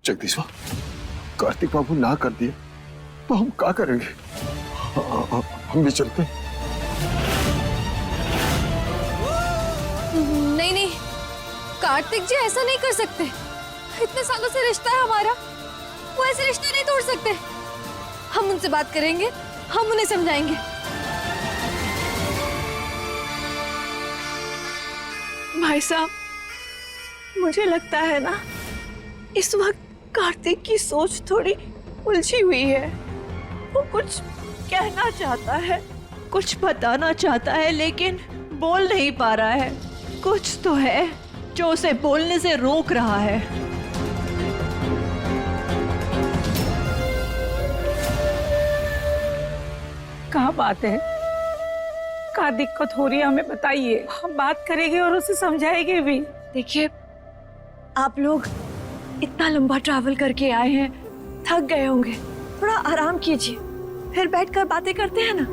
जगदीशवा, कार्तिक बाबू ना कर दिए तो हम क्या करेंगे? हम भी चलते हैं। नहीं नहीं, कार्तिक जी ऐसा नहीं कर सकते। इतने सालों से रिश्ता है हमारा, वो ऐसे रिश्ता नहीं तोड़ सकते। हम उनसे बात करेंगे, हम उन्हें समझाएंगे। भाई साहब, मुझे लगता है ना इस वक्त कार्तिक की सोच थोड़ी उलझी हुई है। वो कुछ कहना चाहता है, कुछ बताना चाहता है, लेकिन बोल नहीं पा रहा है। कुछ तो है जो उसे बोलने से रोक रहा है। क्या बात है? क्या दिक्कत हो रही है हमें बताइए, हम बात करेंगे और उसे समझाएंगे भी। देखिए, आप लोग इतना लंबा ट्रैवल करके आए हैं, थक गए होंगे, थोड़ा आराम कीजिए, फिर बैठकर बातें करते हैं ना।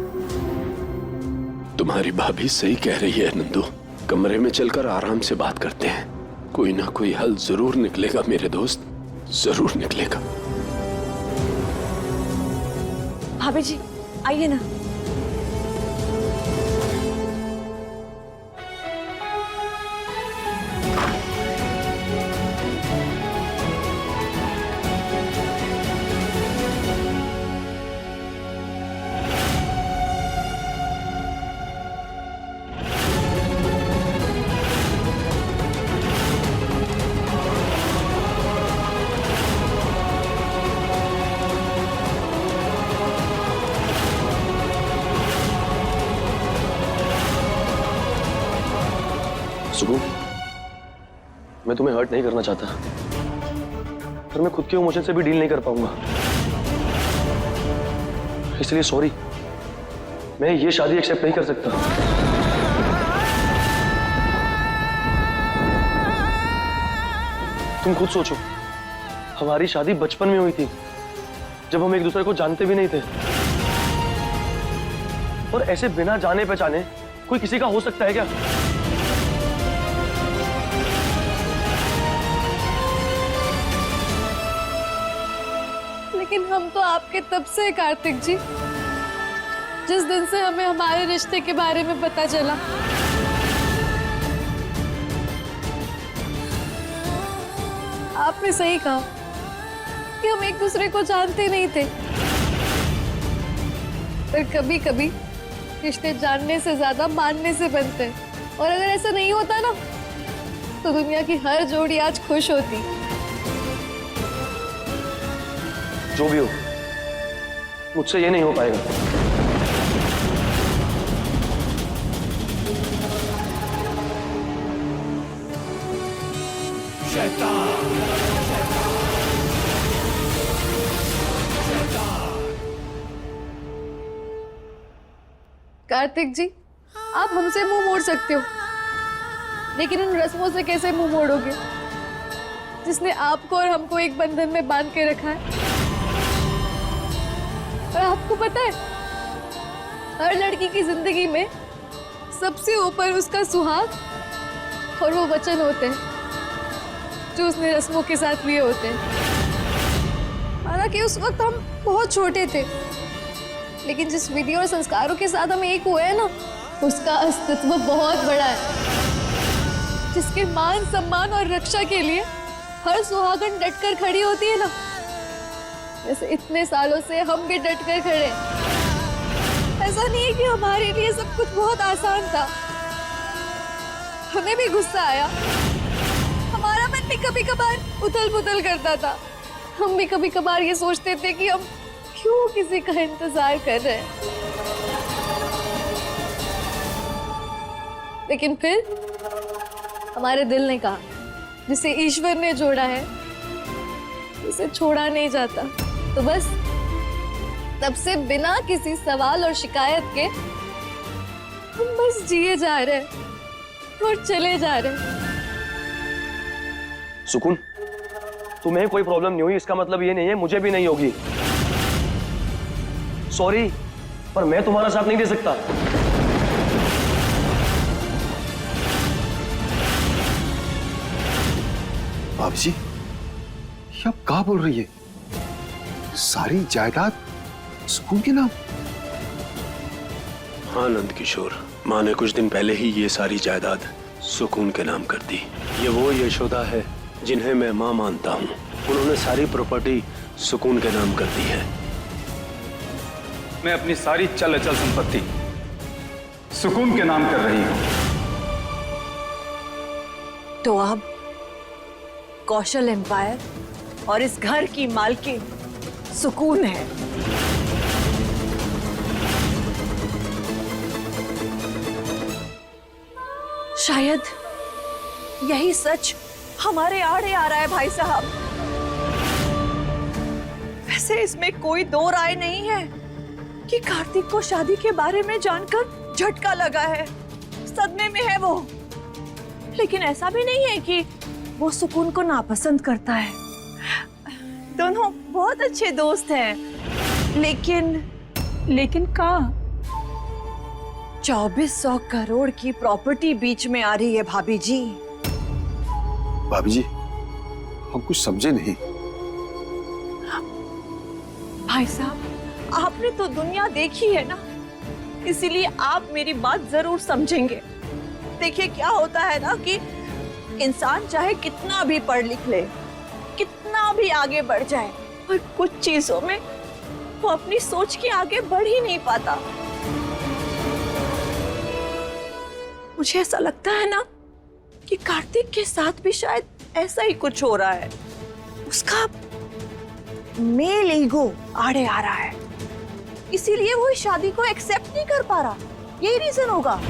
तुम्हारी भाभी सही कह रही है नंदू, कमरे में चलकर आराम से बात करते हैं। कोई ना कोई हल जरूर निकलेगा मेरे दोस्त, जरूर निकलेगा। भाभी जी आइए ना। सुकून, मैं तुम्हें हर्ट नहीं करना चाहता, पर मैं खुद के इमोशन से भी डील नहीं कर पाऊंगा, इसलिए सॉरी, मैं ये शादी एक्सेप्ट नहीं कर सकता। तुम खुद सोचो, हमारी शादी बचपन में हुई थी, जब हम एक दूसरे को जानते भी नहीं थे, और ऐसे बिना जाने पहचाने कोई किसी का हो सकता है क्या? लेकिन हम तो आपके तब से हैं कार्तिक जी, जिस दिन से हमें हमारे रिश्ते के बारे में पता चला। आपने सही कहा कि हम एक दूसरे को जानते नहीं थे, पर कभी कभी रिश्ते जानने से ज्यादा मानने से बनते हैं। और अगर ऐसा नहीं होता ना, तो दुनिया की हर जोड़ी आज खुश होती। जो भी हो, मुझसे ये नहीं हो पाएगा। कार्तिक जी, आप हमसे मुंह मोड़ सकते हो, लेकिन उन रस्मों से कैसे मुंह मोड़ोगे जिसने आपको और हमको एक बंधन में बांध के रखा है? और आपको पता है, हर लड़की की जिंदगी में सबसे ऊपर उसका सुहाग और वो वचन होते हैं जो उसने रस्मों के साथ लिए होते हैं। हालांकि उस वक्त हम बहुत छोटे थे, लेकिन जिस विधि और संस्कारों के साथ हम एक हुए हैं ना, उसका अस्तित्व बहुत बड़ा है, जिसके मान सम्मान और रक्षा के लिए हर सुहागन डटकर खड़ी होती है ना, जैसे इतने सालों से हम भी डटकर खड़े। ऐसा नहीं है कि हमारे लिए सब कुछ बहुत आसान था, हमें भी गुस्सा आया, हमारा मन भी कभी कभार उथल पुथल करता था, हम भी कभी कभार ये सोचते थे कि हम क्यों किसी का इंतजार कर रहे हैं। लेकिन फिर हमारे दिल ने कहा, जिसे ईश्वर ने जोड़ा है उसे छोड़ा नहीं जाता। तो बस तब से बिना किसी सवाल और शिकायत के हम बस जिए जा रहे हैं और चले जा रहे हैं। सुकून, तुम्हें कोई प्रॉब्लम नहीं हुई इसका मतलब ये नहीं है मुझे भी नहीं होगी। सॉरी, पर मैं तुम्हारा साथ नहीं दे सकता। भाभी जी, आप कहाँ बोल रही है? सारी जायदाद सुकून के नाम? हाँ नंद किशोर, माँ ने कुछ दिन पहले ही ये सारी जायदाद सुकून के नाम कर दी। ये वो यशोदा है जिन्हें मैं माँ मानता हूँ। उन्होंने सारी प्रॉपर्टी सुकून के नाम कर दी है। मैं अपनी सारी चल अचल संपत्ति सुकून के नाम कर रही हूँ। तो अब कौशल एम्पायर और इस घर की मालकिन सुकून है। शायद यही सच हमारे आड़े आ रहा है भाई साहब। वैसे इसमें कोई दो राय नहीं है कि कार्तिक को शादी के बारे में जानकर झटका लगा है, सदमे में है वो। लेकिन ऐसा भी नहीं है कि वो सुकून को नापसंद करता है। दोनों बहुत अच्छे दोस्त हैं। लेकिन का 2400 करोड़ की प्रॉपर्टी बीच में आ रही है भाभी जी। भाभी जी, हम कुछ समझे नहीं। भाई साहब, आपने तो दुनिया देखी है ना, इसीलिए आप मेरी बात जरूर समझेंगे। देखिए क्या होता है ना कि इंसान चाहे कितना भी पढ़ लिख ले, कितना भी आगे बढ़ जाए, पर कुछ चीजों में वो अपनी सोच के आगे बढ़ ही नहीं पाता। मुझे ऐसा लगता है ना कि कार्तिक के साथ भी शायद ऐसा ही कुछ हो रहा है। उसका मेल ईगो आड़े आ रहा है, इसीलिए वो इस शादी को एक्सेप्ट नहीं कर पा रहा। यही रीजन होगा।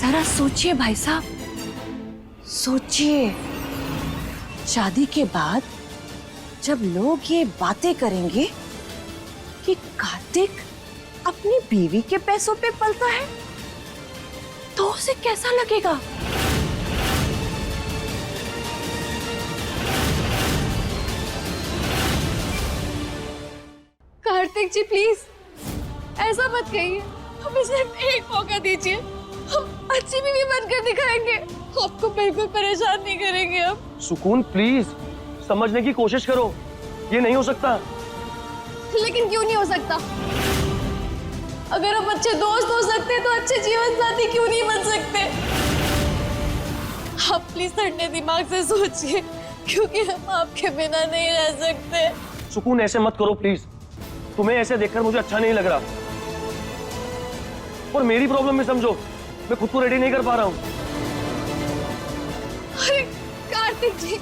जरा सोचिए भाई साहब, सोचिए। शादी के बाद जब लोग ये बातें करेंगे कि कार्तिक अपनी बीवी के पैसों पे पलता है, तो उसे कैसा लगेगा? कार्तिक जी प्लीज ऐसा मत कहिए, हमें सिर्फ एक मौका दीजिए। हम अच्छी बीवी बनकर दिखाएंगे, आपको बिल्कुल परेशान नहीं करेंगे हम। सुकून प्लीज समझने की कोशिश करो, ये नहीं हो सकता। लेकिन क्यों नहीं हो सकता? अगर हम अच्छे दोस्त हो सकते तो अच्छे जीवन साथी क्यों नहीं बन सकते? आप प्लीज ठंडे दिमाग से सोचिए, क्योंकि हम आपके बिना नहीं रह सकते। सुकून ऐसे मत करो प्लीज, तुम्हें ऐसे देखकर मुझे अच्छा नहीं लग रहा। और मेरी प्रॉब्लम भी समझो, मैं खुद को रेडी नहीं कर पा रहा हूँ। अरे कार्तिक जी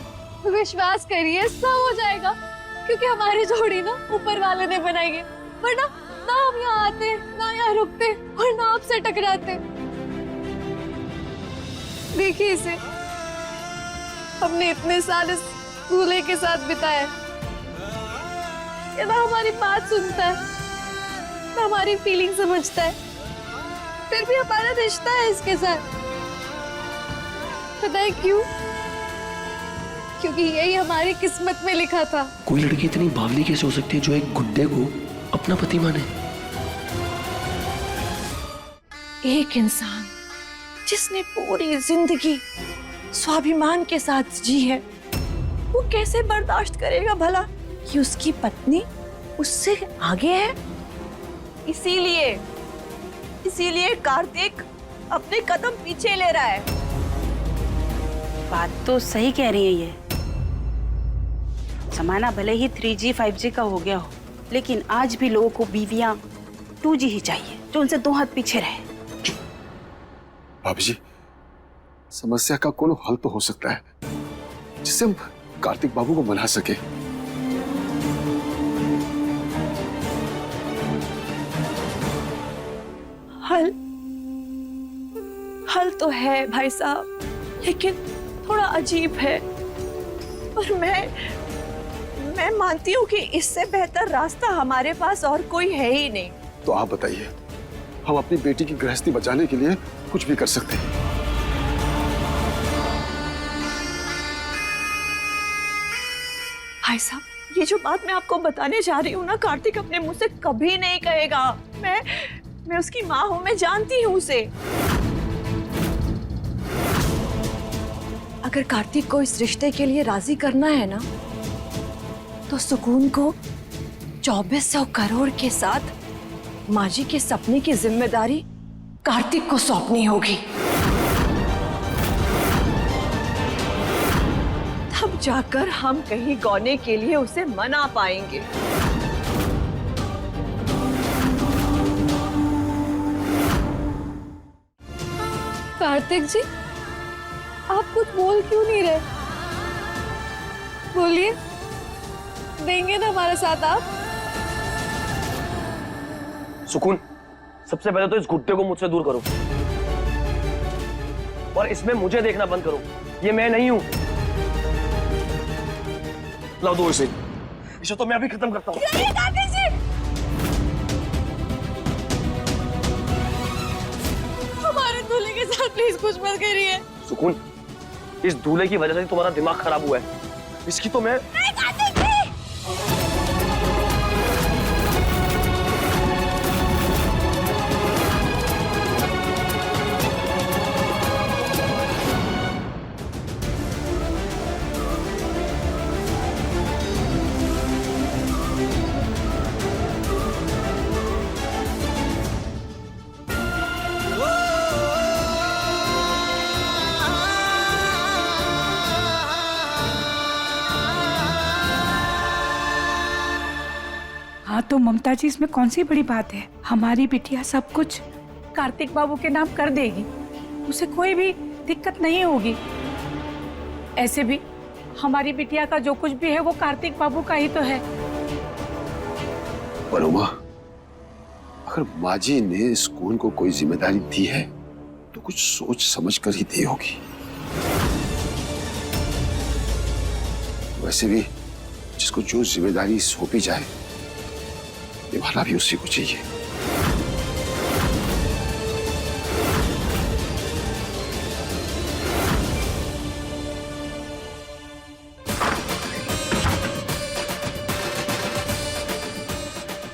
विश्वास करिए, सब हो जाएगा, क्योंकि हमारी जोड़ी ना ऊपर वाले ने बनाई है। वरना ना हम यहाँ आते, ना यहाँ रुकते और ना आपसे टकराते। देखिए इसे, हमने इतने साल इस दूल्हे के साथ बिताए, ये ना हमारी बात सुनता है, ना हमारी फीलिंग समझता है, फिर भी हमारा रिश्ता है इसके साथ। पता है क्यों? क्योंकि यही हमारी किस्मत में लिखा था। कोई लड़की इतनी बावली कैसे हो सकती है जो एक गुड्डे को अपना पति माने? एक इंसान जिसने पूरी जिंदगी स्वाभिमान के साथ जी है, वो कैसे बर्दाश्त करेगा भला कि उसकी पत्नी उससे आगे है? इसीलिए कार्तिक अपने कदम पीछे ले रहा है। बात तो सही कह रही है ये। जमाना भले ही 3G 5G का हो गया हो, लेकिन आज भी लोगों को बीवियां 2G ही चाहिए, जो उनसे 2 हाथ पीछे रहे। भाभी जी, समस्या का कोई हल तो हो सकता है जिससे हम कार्तिक बाबू को मना सके। हल तो है भाई साहब, लेकिन थोड़ा अजीब है। और मैं मानती हूँ कि इससे बेहतर रास्ता हमारे पास और कोई है ही नहीं। तो आप बताइए, हम अपनी बेटी की गृहस्थी बचाने के लिए कुछ भी कर सकते हैं। भाई साहब, ये जो बात मैं आपको बताने जा रही हूँ ना, कार्तिक अपने मुंह से कभी नहीं कहेगा। मैं उसकी माँ हूँ, मैं जानती हूँ उसे। अगर कार्तिक को इस रिश्ते के लिए राजी करना है ना, तो सुकून को 2400 करोड़ के साथ माँ जी के सपने की जिम्मेदारी कार्तिक को सौंपनी होगी। तब जाकर हम कहीं गौने के लिए उसे मना पाएंगे। कार्तिक जी, आप कुछ बोल क्यों नहीं रहे? बोलिए, देंगे ना हमारे साथ आप? सुकून, सबसे पहले तो इस घुट्टे को मुझसे दूर करो और इसमें मुझे देखना बंद करो। ये मैं नहीं हूं। लाओ दो इसे तो मैं अभी खत्म करता हूं। कार्तिक जी, हमारे दूल्हे के साथ प्लीज कुछ मत करिए। सुकून, इस दूल्हे की वजह से तुम्हारा दिमाग खराब हुआ है। इसकी तो मैं हाँ तो ममता जी, इसमें कौन सी बड़ी बात है? हमारी बिटिया सब कुछ कार्तिक बाबू के नाम कर देगी, उसे कोई भी दिक्कत नहीं होगी। ऐसे भी हमारी बिटिया का जो कुछ भी है वो कार्तिक बाबू का ही तो है। पर उमा, अगर माँ जी ने सुकून को कोई जिम्मेदारी दी है तो कुछ सोच समझ कर ही दी होगी। वैसे भी जिसको जो जिम्मेदारी सौंपी जाए, निभाना भी उसी को चाहिए।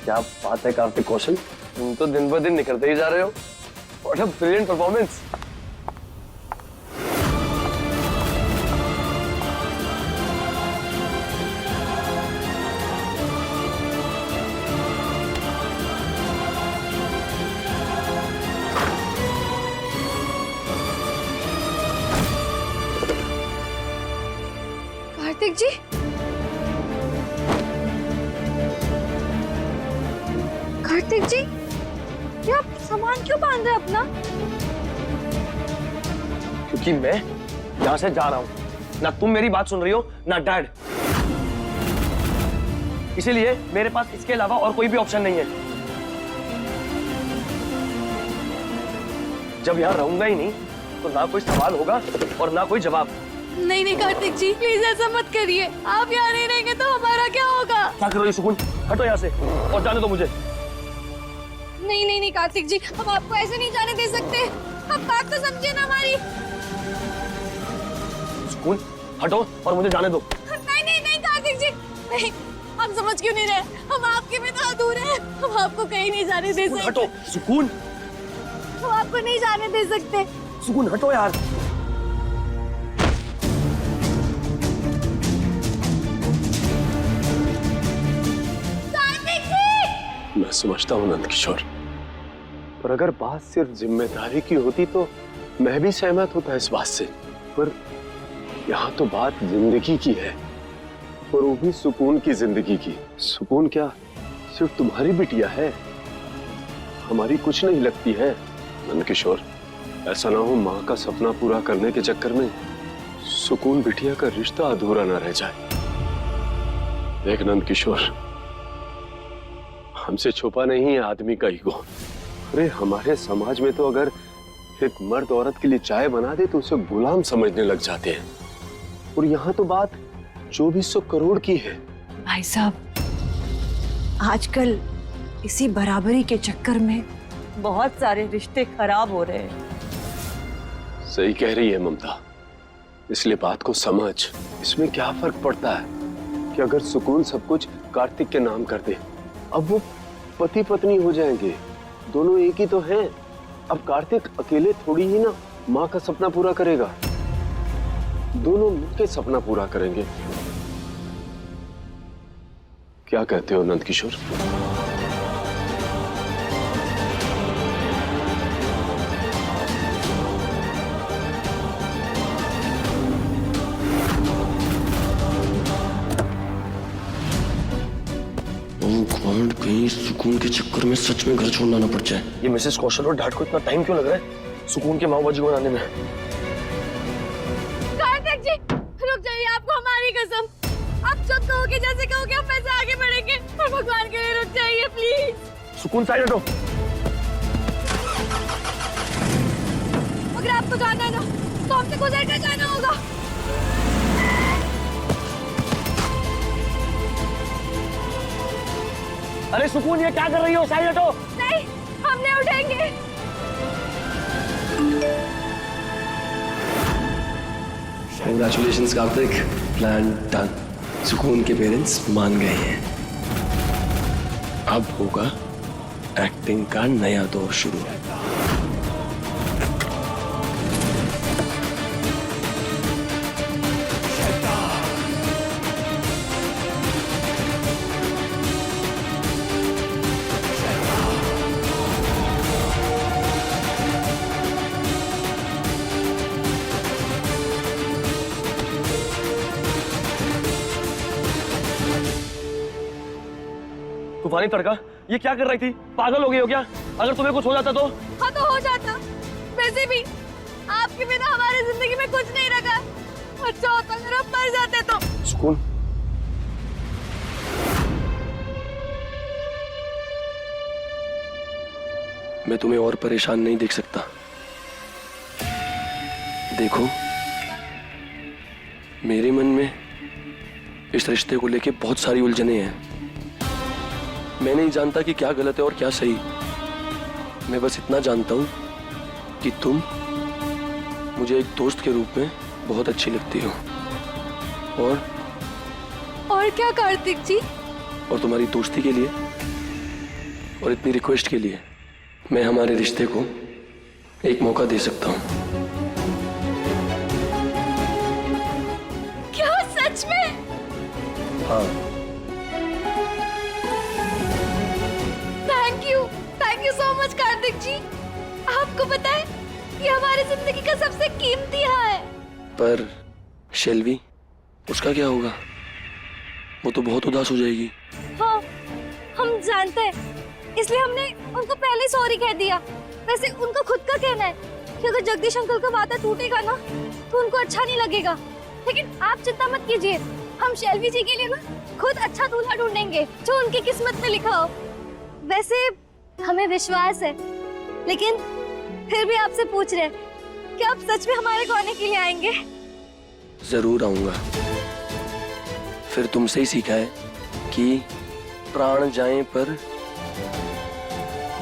क्या बात है कार्तिक कौशल, तुम तो दिन ब दिन निखरते ही जा रहे हो। What a brilliant performance. Kartik ji, Kartik ji, ये आप सामान क्यों बांध रहे हैं अपना? क्योंकि मैं यहां से जा रहा हूं। ना तुम मेरी बात सुन रही हो, ना डैड। इसीलिए मेरे पास इसके अलावा और कोई भी ऑप्शन नहीं है। जब यहां रहूंगा ही नहीं तो ना कोई सवाल होगा और ना कोई जवाब। नहीं नहीं कार्तिक जी, प्लीज ऐसा मत करिए। आप यहाँ नहीं रहेंगे तो हमारा क्या होगा? क्या कर रही हो सुकून? हटो यहाँ से और जाने दो मुझे। नहीं नहीं नहीं कार्तिक जी, हम आपको ऐसे नहीं जाने दे सकते। आप बात तो समझिए ना हमारी। सुकून, हटो और मुझे जाने दो। नहीं नहीं नहीं कार्तिक जी, नहीं, हम समझ क्यों नहीं रहे? हम आपके में तो अधूरे हैं। हम आपको कहीं नहीं जाने दे सकते। हटो सुकून, हम आपको नहीं जाने दे सकते। सुकून हटो यार। मैं समझता हूँ नंद किशोर, पर अगर बात सिर्फ जिम्मेदारी की होती तो मैं भी सहमत होता इस बात से। पर यहाँ तो बात जिंदगी की है, और वो भी सुकून की जिंदगी की। सुकून क्या सिर्फ तुम्हारी बिटिया है? हमारी कुछ नहीं लगती है नंद किशोर। ऐसा ना हो माँ का सपना पूरा करने के चक्कर में सुकून बिटिया का रिश्ता अधूरा ना रह जाए। देख नंद किशोर, हमसे छुपा नहीं है आदमी का ईगो। अरे हमारे समाज में तो अगर एक मर्द औरत के लिए चाय बना दे तो उसे गुलाम समझने लग जाते हैं, और यहाँ तो बात 2400 करोड़ की है। भाई साहब, आजकल इसी बराबरी के चक्कर में बहुत सारे रिश्ते खराब हो रहे हैं। सही कह रही है ममता, इसलिए बात को समझ। इसमें क्या फर्क पड़ता है कि अगर सुकून सब कुछ कार्तिक के नाम कर दे, अब वो पति पत्नी हो जाएंगे, दोनों एक ही तो हैं। अब कार्तिक अकेले थोड़ी ही ना माँ का सपना पूरा करेगा। दोनों मिलकर सपना पूरा करेंगे। क्या कहते हो नंद किशोर? गॉड, कहीं सुकून के चक्कर में सच में घर छोड़ना ना पड़ जाए। ये मिसेस कौशल और डैड को इतना टाइम क्यों लग रहा है सुकून के माओ बाजी को बनाने में? कार्तिक जी रुक जाइए, आपको हमारी कसम, आप जब कहोगे जैसे कहोगे हम वैसे आगे बढ़ेंगे, और भगवान के लिए रुक जाइए प्लीज। सुकून साइड हटो। अगर आपको जाना है ना तो हमसे गुजर कर जाना होगा। अरे सुकून, ये क्या कर रही हो? साइड हटो। नहीं, हम नहीं उठेंगे। Congratulations Kartik, plan done. सुकून के पेरेंट्स मान गए हैं। अब होगा एक्टिंग का नया दौर शुरू। तूफानी तड़का, ये क्या कर रही थी? पागल हो गई हो क्या? अगर तुम्हें कुछ हो जाता तो? हाँ तो हो जाता। वैसे भी आपके बिना हमारी जिंदगी में कुछ नहीं रखा। अच्छा होता अगर हम मर जाते तो। सुकून, मैं तुम्हें और परेशान नहीं देख सकता। देखो, मेरे मन में इस रिश्ते को लेके बहुत सारी उलझने हैं। मैं नहीं जानता कि क्या गलत है और क्या सही। मैं बस इतना जानता हूं कि तुम मुझे एक दोस्त के रूप में बहुत अच्छी लगती हो। और क्या कार्तिक जी? और तुम्हारी दोस्ती के लिए और इतनी रिक्वेस्ट के लिए मैं हमारे रिश्ते को एक मौका दे सकता हूं। क्या सच में? हाँ। Thank you so much Kartik ji. आपको पता है ये हमारी जिंदगी का सबसे कीमती है। पर शेल्वी, उसका क्या होगा? वो तो बहुत उदास हो जाएगी। हाँ हम जानते हैं, इसलिए हमने उनको पहले सॉरी कह दिया। वैसे उनका खुद का कहना है कि अगर जगदीश अंकल का वादा टूटेगा ना तो उनको अच्छा नहीं लगेगा। लेकिन आप चिंता मत कीजिए, हम शेल्वी जी के लिए ना खुद अच्छा दूल्हा ढूंढेंगे जो उनकी किस्मत में लिखा हो। वैसे हमें विश्वास है, लेकिन फिर भी आपसे पूछ रहे हैं कि आप सच में हमारे गाने के लिए आएंगे? जरूर आऊंगा। फिर तुमसे ही सीखा है कि प्राण जाए पर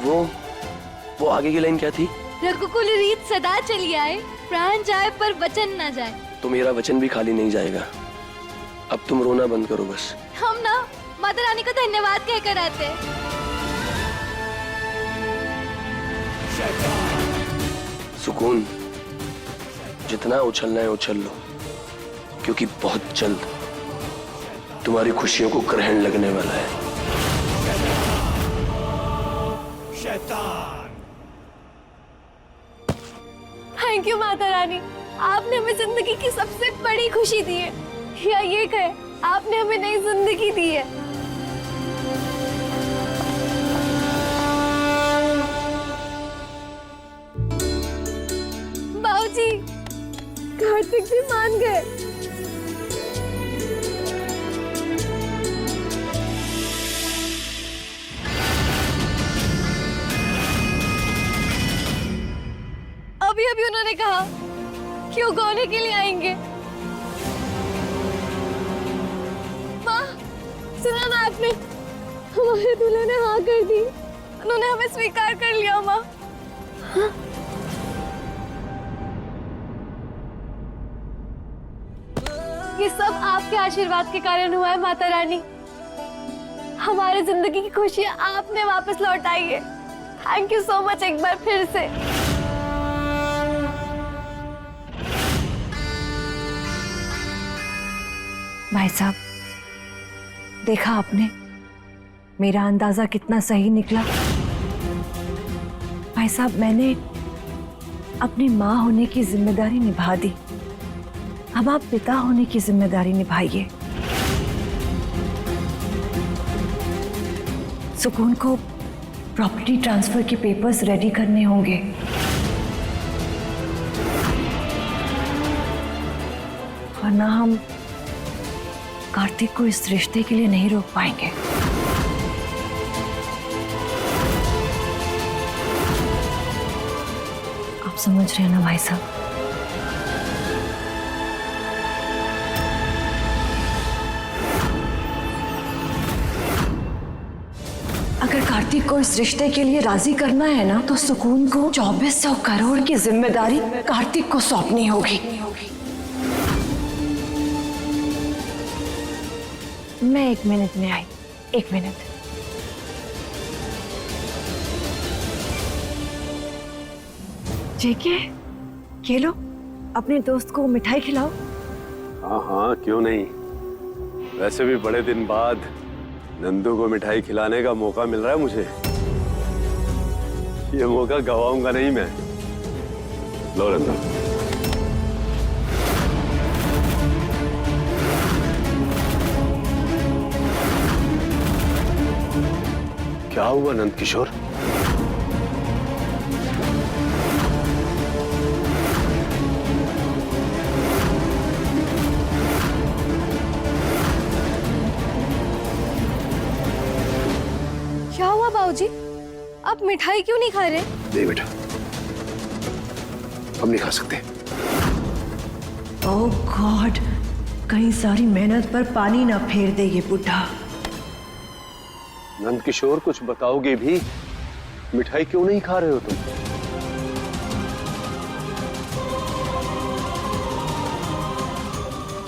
वो आगे की लाइन क्या थी? रघुकुल रीत सदा चली आए, प्राण जाए पर वचन ना जाए। तो मेरा वचन भी खाली नहीं जाएगा। अब तुम रोना बंद करो बस। हम ना माता रानी को धन्यवाद कहकर आते हैं। सुकून, जितना उछलना है उछल लो, क्योंकि बहुत जल्द तुम्हारी खुशियों को ग्रहण लगने वाला है। थैंक यू माता रानी, आपने हमें जिंदगी की सबसे बड़ी खुशी दी है, या ये कहे आपने हमें नई जिंदगी दी है। बाबूजी, कार्तिक जी मान गए। अभी अभी उन्होंने कहा कि वो गाने के लिए आएंगे। माँ, सुना ना आपने? हमारे दूल्हे ने हाँ कर दी, उन्होंने हमें स्वीकार कर लिया। माँ, हाँ? ये सब आपके आशीर्वाद के कारण हुआ है माता रानी। हमारी जिंदगी की खुशियां आपने वापस लौटाई है। थैंक यू सो मच एक बार फिर से। भाई साहब, देखा आपने मेरा अंदाजा कितना सही निकला। भाई साहब, मैंने अपनी माँ होने की जिम्मेदारी निभा दी, अब आप पिता होने की जिम्मेदारी निभाइए। सुकून को प्रॉपर्टी ट्रांसफर के पेपर्स रेडी करने होंगे। वरना हम कार्तिक को इस रिश्ते के लिए नहीं रोक पाएंगे। आप समझ रहे हैं ना भाई साहब? अगर कार्तिक को इस रिश्ते के लिए राजी करना है ना, तो सुकून को 2400 करोड़ की जिम्मेदारी कार्तिक को सौंपनी होगी। मैं 1 मिनट में आई, 1 मिनट। ठीक है, ये लो, अपने दोस्त को मिठाई खिलाओ। हाँ हाँ, क्यों नहीं। वैसे भी बड़े दिन बाद नंदू को मिठाई खिलाने का मौका मिल रहा है मुझे। ये मौका गवाऊंगा नहीं मैं। लो नंदू। क्या हुआ नंद किशोर? क्या हुआ बाबूजी? आप मिठाई क्यों नहीं खा रहे? नहीं बेटा, हम नहीं खा सकते। ओह गॉड, कहीं सारी मेहनत पर पानी ना फेर दे ये बुढ़ा। नंद किशोर, कुछ बताओगे भी? मिठाई क्यों नहीं खा रहे हो तुम?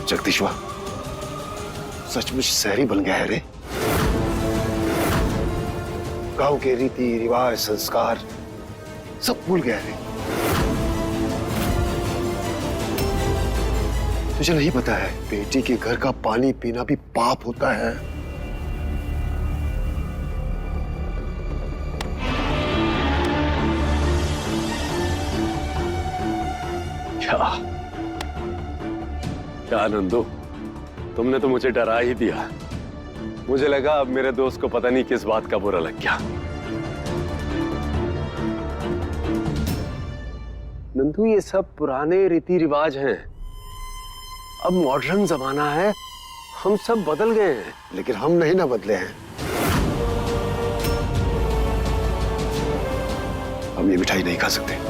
जगदीशवा सचमुच शहरी बन गया है रे। गांव के रीति रिवाज संस्कार सब भूल गया रे। तुझे नहीं पता है, बेटी के घर का पानी पीना भी पाप होता है। क्या नंदू, तुमने तो मुझे डरा ही दिया। मुझे लगा अब मेरे दोस्त को पता नहीं किस बात का बुरा लग गया। नंदू, ये सब पुराने रीति रिवाज हैं। अब मॉडर्न जमाना है, हम सब बदल गए हैं। लेकिन हम नहीं ना बदले हैं। हम ये मिठाई नहीं खा सकते।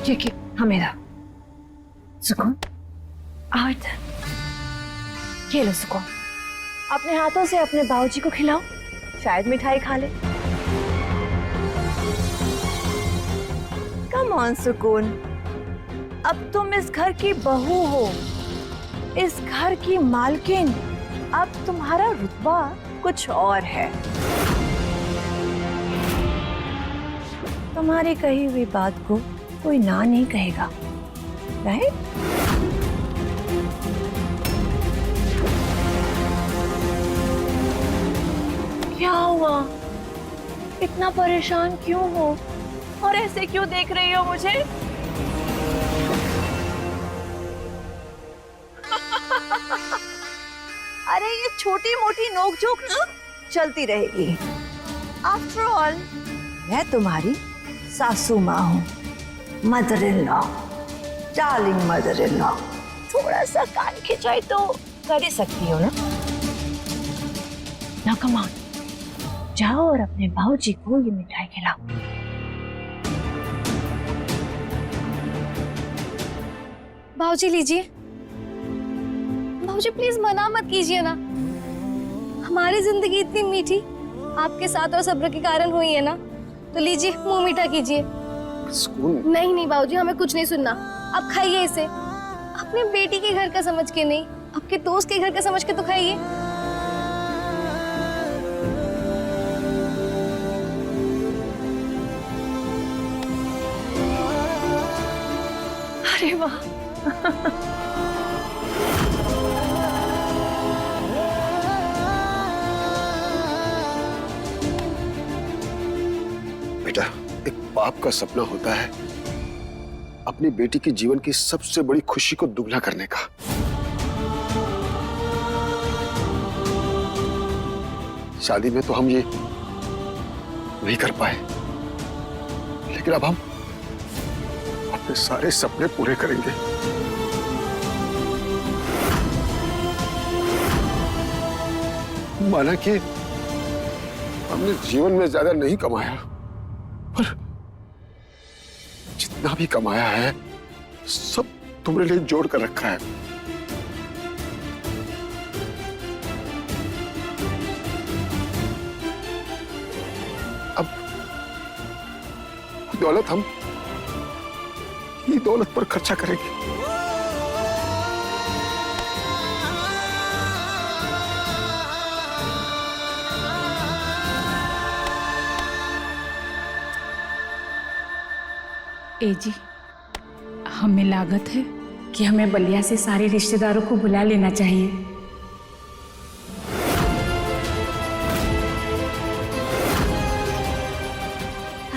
ठीक है, हमेरा सुकून, आओ इधर। ये लो सुकून, अपने हाथों से अपने बाबूजी को खिलाओ, शायद मिठाई खा ले। कम ऑन सुकून, अब तुम इस घर की बहू हो, इस घर की मालकिन। अब तुम्हारा रुतबा कुछ और है। तुम्हारी कही हुई बात को कोई ना नहीं कहेगा, राइट? क्या हुआ? इतना परेशान क्यों हो और ऐसे क्यों देख रही हो मुझे? अरे ये छोटी मोटी नोकझोंक ना चलती रहेगी। आफ्टर ऑल मैं तुम्हारी सासू माँ हूँ, mother in law, darling mother in law. थोड़ा सा कान खिंचाई तो कर ही सकती हो ना। नाउ कम ऑन, जाओ और अपने बाबूजी को ये मिठाई खिलाओ। बाबूजी लीजिए। बाबूजी प्लीज मना मत कीजिए ना। हमारी जिंदगी इतनी मीठी आपके साथ और सब्र के कारण हुई है ना, तो लीजिए मुंह मीठा कीजिए। सुकून। नहीं नहीं बाबूजी, हमें कुछ नहीं सुनना। आप खाइए इसे। अपने बेटी के घर का समझ के नहीं, आपके दोस्त के घर का समझ के तो खाइए। शिवा। बेटा, एक बाप का सपना होता है अपनी बेटी की जीवन की सबसे बड़ी खुशी को दुगना करने का। शादी में तो हम ये नहीं कर पाए, लेकिन अब हम अपने सारे सपने पूरे करेंगे। माना कि हमने जीवन में ज्यादा नहीं कमाया, पर जितना भी कमाया है सब तुम्हारे लिए जोड़ कर रखा है। अब दौलत हम ये दौलत पर खर्चा करेंगे। ए जी, हमें लागत है कि हमें बलिया से सारे रिश्तेदारों को बुला लेना चाहिए।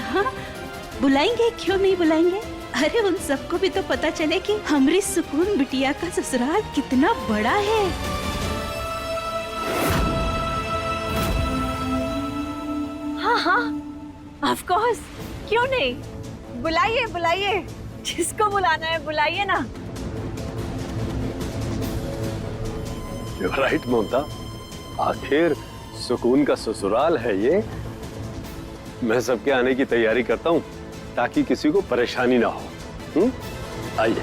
हाँ, बुलाएंगे, क्यों नहीं बुलाएंगे। अरे उन सबको भी तो पता चले कि हमारी सुकून बिटिया का ससुराल कितना बड़ा है। हाँ हाँ, ऑफ कोर्स, क्यों नहीं, बुलाइए बुलाइए, जिसको बुलाना है बुलाइए ना। राइट ममता, आखिर सुकून का ससुराल है ये। मैं सबके आने की तैयारी करता हूँ ताकि किसी को परेशानी ना हो। आइए।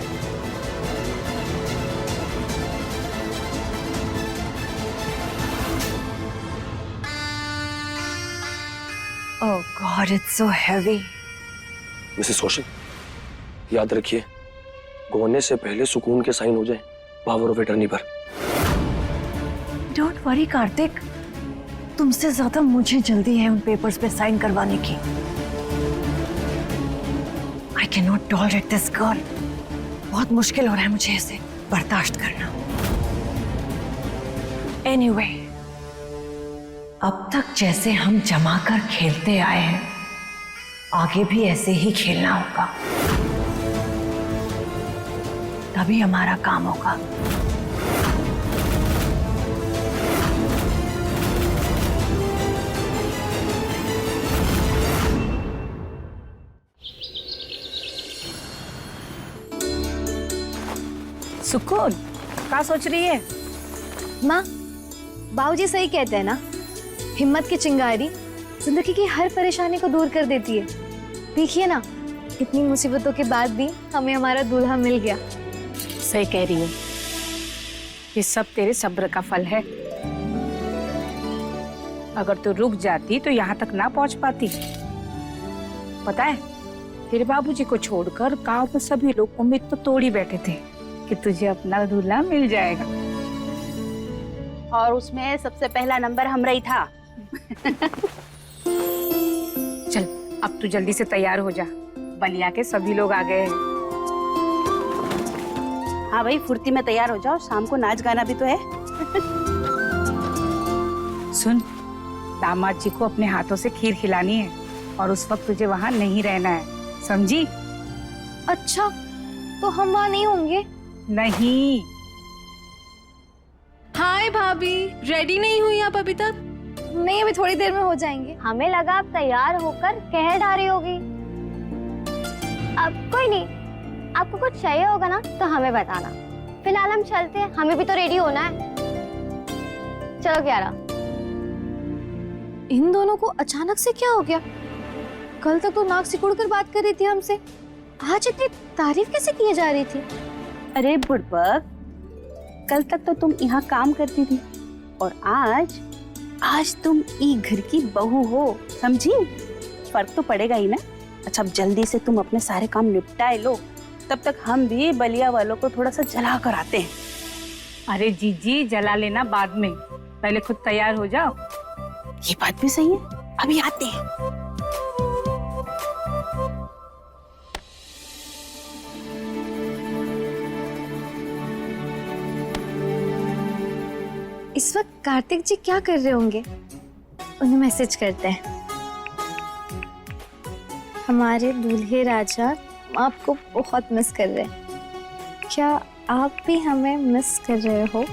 Oh God, it's so heavy. Mrs Kaushal, याद रखिए, गोने से पहले सुकून के साइन हो जाए पावर ऑफ अटर्नी पर। डोंट वरी कार्तिक, तुमसे ज्यादा मुझे जल्दी है उन पेपर्स पे साइन करवाने की। I can not tolerate this girl. बहुत मुश्किल हो रहा है मुझे इसे बर्दाश्त करना। एनीवे, अब तक जैसे हम जमा कर खेलते आए हैं, आगे भी ऐसे ही खेलना होगा, तभी हमारा काम होगा। सुकून, क्या सोच रही है? माँ, बाबूजी सही कहते हैं ना, हिम्मत की चिंगारी जिंदगी की हर परेशानी को दूर कर देती है। देखिए ना, इतनी मुसीबतों के बाद भी हमें हमारा दूल्हा मिल गया। सही कह रही हो, ये सब तेरे सब्र का फल है। अगर तू रुक जाती तो यहाँ तक ना पहुँच पाती। पता है, तेरे बाबूजी को छोड़कर गांव में सभी लोग उम्मीद तो तोड़ ही बैठे थे कि तुझे अपना दूल्हा मिल जाएगा, और उसमें सबसे पहला नंबर हमरा ही था। चल अब तू जल्दी से तैयार हो जा, बलिया के सभी लोग आ गए हैं। हाँ भाई, फुर्ती में तैयार हो जाओ, शाम को नाच गाना भी तो है। सुन, दामाद जी को अपने हाथों से खीर खिलानी है और उस वक्त तुझे वहां नहीं रहना है, समझी? अच्छा, तो हम वहाँ नहीं होंगे? नहीं। हाय भाभी, रेडी नहीं हुई आप अभी तक? नहीं, अभी थोड़ी देर में हो जाएंगे। हमें लगा आप तैयार होकर कहर ढा रही होगी। अब कोई नहीं, आपको कुछ चाहिए होगा ना तो हमें बताना। फिलहाल हम चलते हैं, हमें भी तो रेडी होना है। चलो क्यारा। इन दोनों को अचानक से क्या हो गया? कल तक तो नाक सिकुड़कर बात कर रही थी हमसे, आज इतनी तारीफ कैसे की जा रही थी? अरे बुड़बक, कल तक तो तुम यहाँ काम करती थी और आज तुम ई घर की बहू हो, समझी? फर्क तो पड़ेगा ही ना। अच्छा, अब जल्दी से तुम अपने सारे काम निपटाए लो, तब तक हम भी बलिया वालों को थोड़ा सा जला कर आते हैं। अरे जीजी, जला लेना बाद में, पहले खुद तैयार हो जाओ। ये बात भी सही है, अभी आते हैं। इस वक्त कार्तिक जी क्या कर रहे होंगे? उन्हें मैसेज करते हैं। हमारे दूल्हे राजा आपको बहुत मिस कर रहे हैं। क्या आप भी हमें मिस कर रहे हो?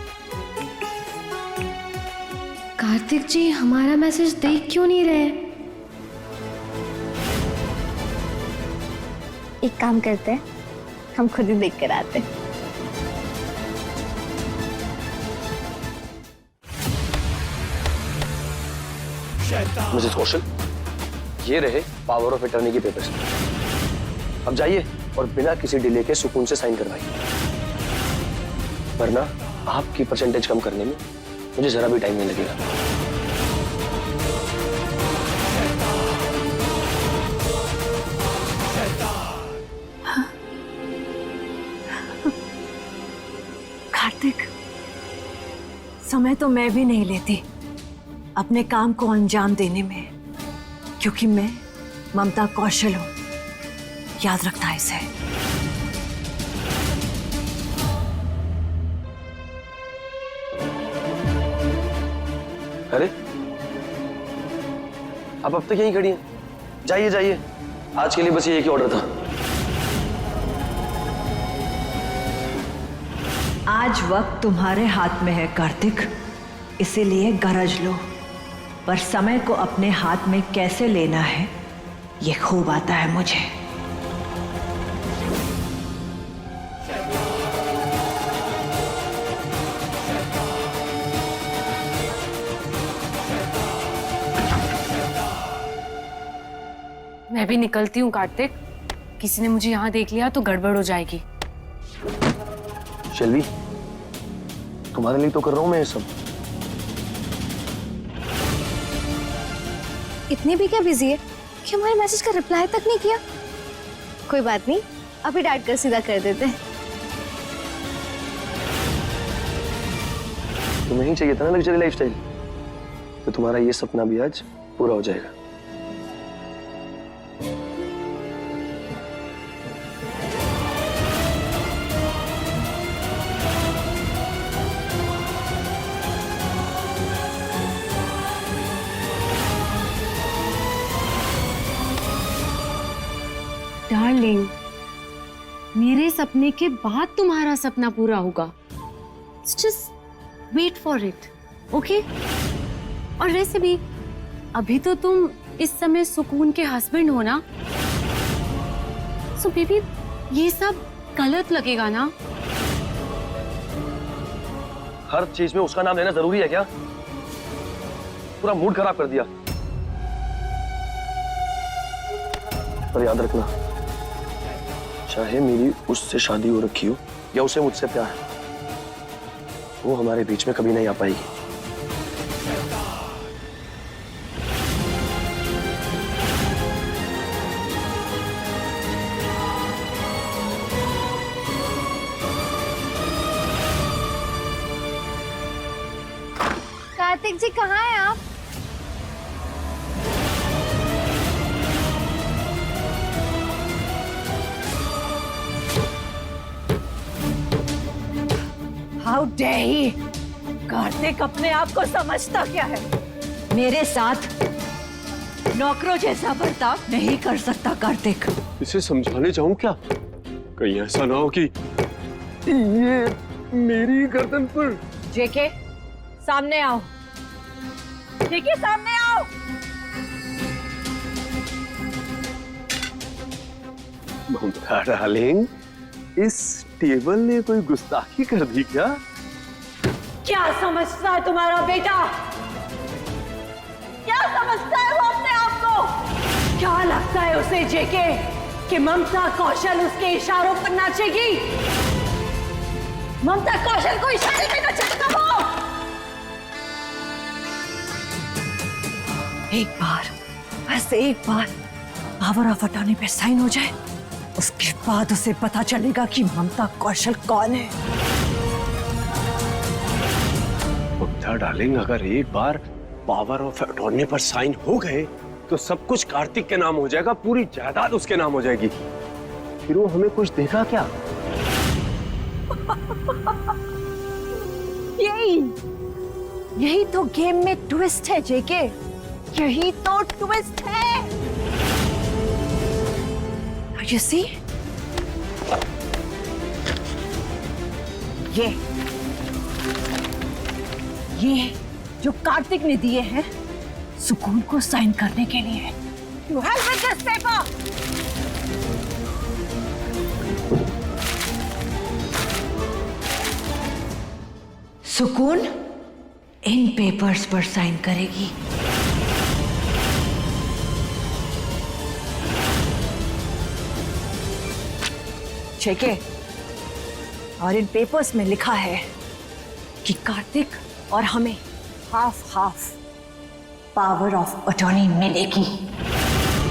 कार्तिक जी हमारा मैसेज देख क्यों नहीं रहे? एक काम करते हैं, हम खुद ही देख कर आते हैं। मिसेस कौशल, ये रहे पावर ऑफ अटॉर्नी के पेपर्स। अब जाइए और बिना किसी डिले के सुकून से साइन करवाइए, वरना आपकी परसेंटेज कम करने में मुझे जरा भी टाइम नहीं लगेगा। कार्तिक, समय तो मैं भी नहीं लेती अपने काम को अंजाम देने में, क्योंकि मैं ममता कौशल हूं। याद रखना इसे। अरे, आप अब तक यहीं खड़ी हैं? जाइए जाइए, आज के लिए बस ये एक ही ऑर्डर था। आज वक्त तुम्हारे हाथ में है कार्तिक, इसीलिए गरज लो, पर समय को अपने हाथ में कैसे लेना है ये खूब आता है मुझे। मैं भी निकलती हूँ कार्तिक, किसी ने मुझे यहाँ देख लिया तो गड़बड़ हो जाएगी। शेल्वी, तुम्हारे लिए तो कर रहा हूं मैं ये सब। इतने भी क्या बिजी है कि हमारे मैसेज का रिप्लाई तक नहीं किया? कोई बात नहीं, अभी डांट कर सीधा कर देते हैं। तुम्हें ही चाहिए था ना लग्जरी लाइफस्टाइल, तो तुम्हारा ये सपना भी आज पूरा हो जाएगा। डार्लिंग, मेरे सपने के बाद तुम्हारा सपना पूरा होगा। Just wait for it, okay? और वैसे भी अभी तो तुम इस समय सुकून के हस्बैंड हो ना, सो बेबी ये सब गलत लगेगा ना? हर चीज में उसका नाम लेना जरूरी है क्या? पूरा मूड खराब कर दिया। पर याद रखना, चाहे मेरी उससे शादी हो रखी हो या उसे मुझसे प्यार, वो हमारे बीच में कभी नहीं आ पाएगी। कार्तिक जी कहाँ हैं आप? How dare he! कार्तिक अपने आप को समझता क्या है? मेरे साथ नौकरों जैसा बर्ताव नहीं कर सकता कार्तिक। इसे समझाने जाऊं क्या? कहीं ऐसा ना हो कि ये मेरी गर्दन पर। जेके, सामने आओ। जेके, सामने आओ। ममता डार्लिंग, इस टेबल ने कोई गुस्ताखी कर दी क्या? क्या समझता है तुम्हारा बेटा? क्या समझता है वो अपने आप को? क्या लगता है उसे जेके कि ममता कौशल उसके इशारों पर नाचेगी? ममता कौशल को इशारे पे नचाता वो। एक बार, बस एक बार पावर ऑफ अटॉर्नी पे साइन हो जाए, उसके बाद उसे पता चलेगा कि ममता कौशल कौन है। ममता डार्लिंग, अगर एक बार पावर ऑफ अटॉर्नी पर साइन हो गए तो सब कुछ कार्तिक के नाम हो जाएगा, पूरी जायदाद उसके नाम हो जाएगी। फिर वो हमें कुछ देगा क्या? यही तो गेम में ट्विस्ट है जेके, यही तो ट्विस्ट है। You see? ये जो कार्तिक ने दिए हैं सुकून को साइन करने के लिए। You help with this paper. सुकून इन पेपर्स पर साइन करेगी। जेके, और इन पेपर्स में लिखा है कि कार्तिक और हमें half half power of attorney मिलेगी।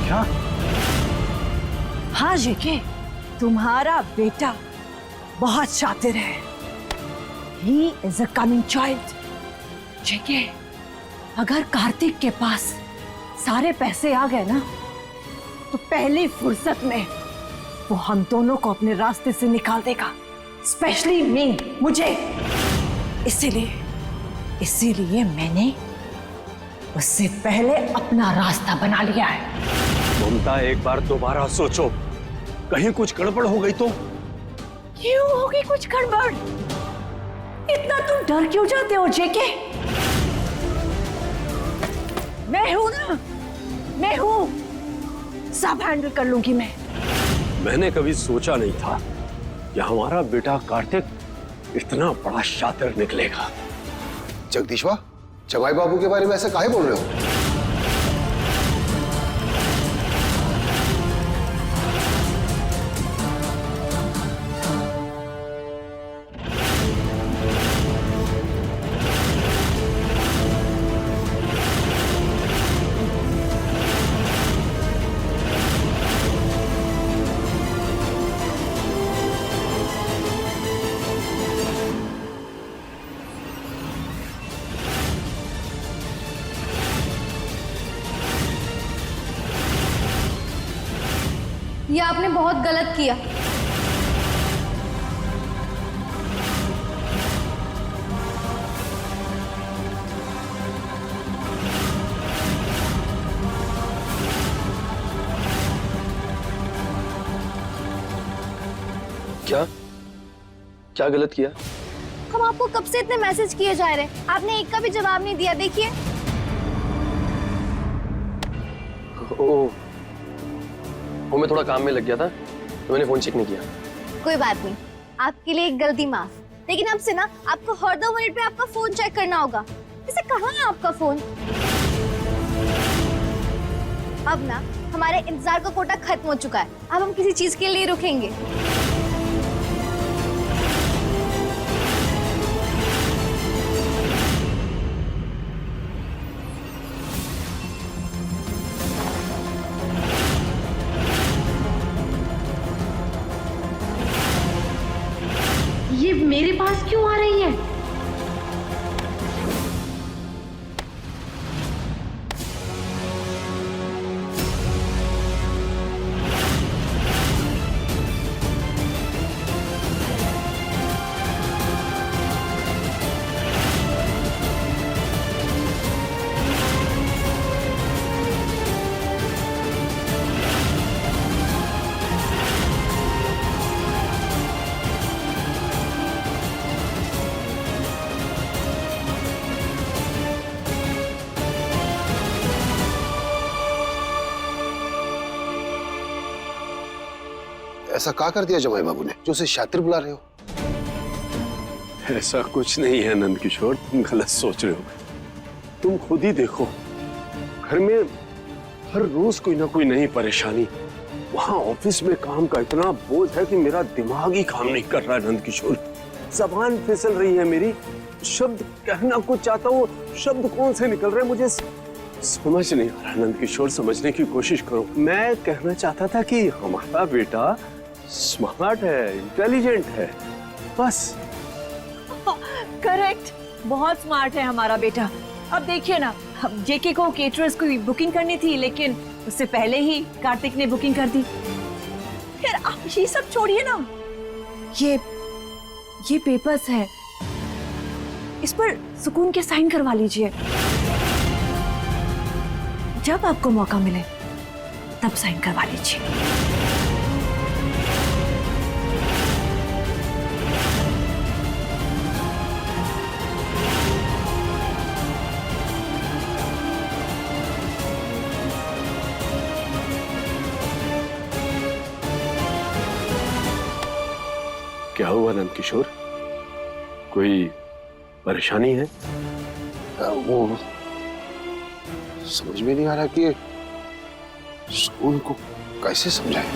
क्या? हाँ जेके, तुम्हारा बेटा बहुत शातिर है। He is a cunning child. जेके, अगर कार्तिक के पास सारे पैसे आ गए ना, तो पहली फुर्सत में वो हम दोनों को अपने रास्ते से निकाल देगा, स्पेशली मी, मुझे। इसीलिए मैंने उससे पहले अपना रास्ता बना लिया है। ममता, एक बार दोबारा सोचो, कहीं कुछ गड़बड़ हो गई तो? क्यों होगी कुछ गड़बड़? इतना तुम डर क्यों जाते हो जेके? मैं हूं ना, मैं हूं, सब हैंडल कर लूंगी मैं। मैंने कभी सोचा नहीं था कि हमारा बेटा कार्तिक इतना बड़ा शातिर निकलेगा। जगदीशवा, जमाई बाबू के बारे में ऐसे काहे बोल रहे हो? ये आपने बहुत गलत किया। क्या गलत किया? हम आपको कब से इतने मैसेज किए जा रहे हैं, आपने एक का भी जवाब नहीं दिया। देखिए। वो मैं थोड़ा काम में लग गया था तो मैंने फोन चेक नहीं किया। कोई बात नहीं, आपके लिए एक गलती माफ। लेकिन अब से ना आपको हर 2 मिनट पे आपका फोन चेक करना होगा। इसे कहाँ है आपका फोन? अब ना हमारे इंतजार का कोटा खत्म हो चुका है। अब हम किसी चीज के लिए रुकेंगे। ये मेरे पास क्यों आ रही है? ऐसा क्या कर दिया जमाई बाबू ने जो उसे शातिर बुला रहे हो? ऐसा कुछ नहीं है नंद किशोर, तुम गलत सोच रहे हो। तुम खुद ही देखो, घर में हर रोज कोई ना कोई नई परेशानी। वहां ऑफिस में काम का इतना बोझ है कि मेरा दिमाग ही काम नहीं कर रहा है नंद किशोर। जबान फिसल रही है मेरी, शब्द कहना कुछ चाहता हूँ, शब्द कौन से निकल रहे मुझे समझ नहीं आ रहा। नंद किशोर, समझने की कोशिश करो। मैं कहना चाहता था कि हमारा बेटा स्मार्ट है, इंटेलिजेंट है, बस। करेक्ट, बहुत स्मार्ट है हमारा बेटा। अब देखिए ना, अब जेके को केटरर्स की बुकिंग करनी थी, लेकिन उससे पहले ही कार्तिक ने बुकिंग कर दी। फिर आप ये सब छोड़िए ना, ये पेपर्स है, इस पर सुकून के साइन करवा लीजिए। जब आपको मौका मिले तब साइन करवा लीजिए। क्या हुआ नंद किशोर, कोई परेशानी है? वो समझ में नहीं आ रहा कि सुकून को कैसे समझाएं।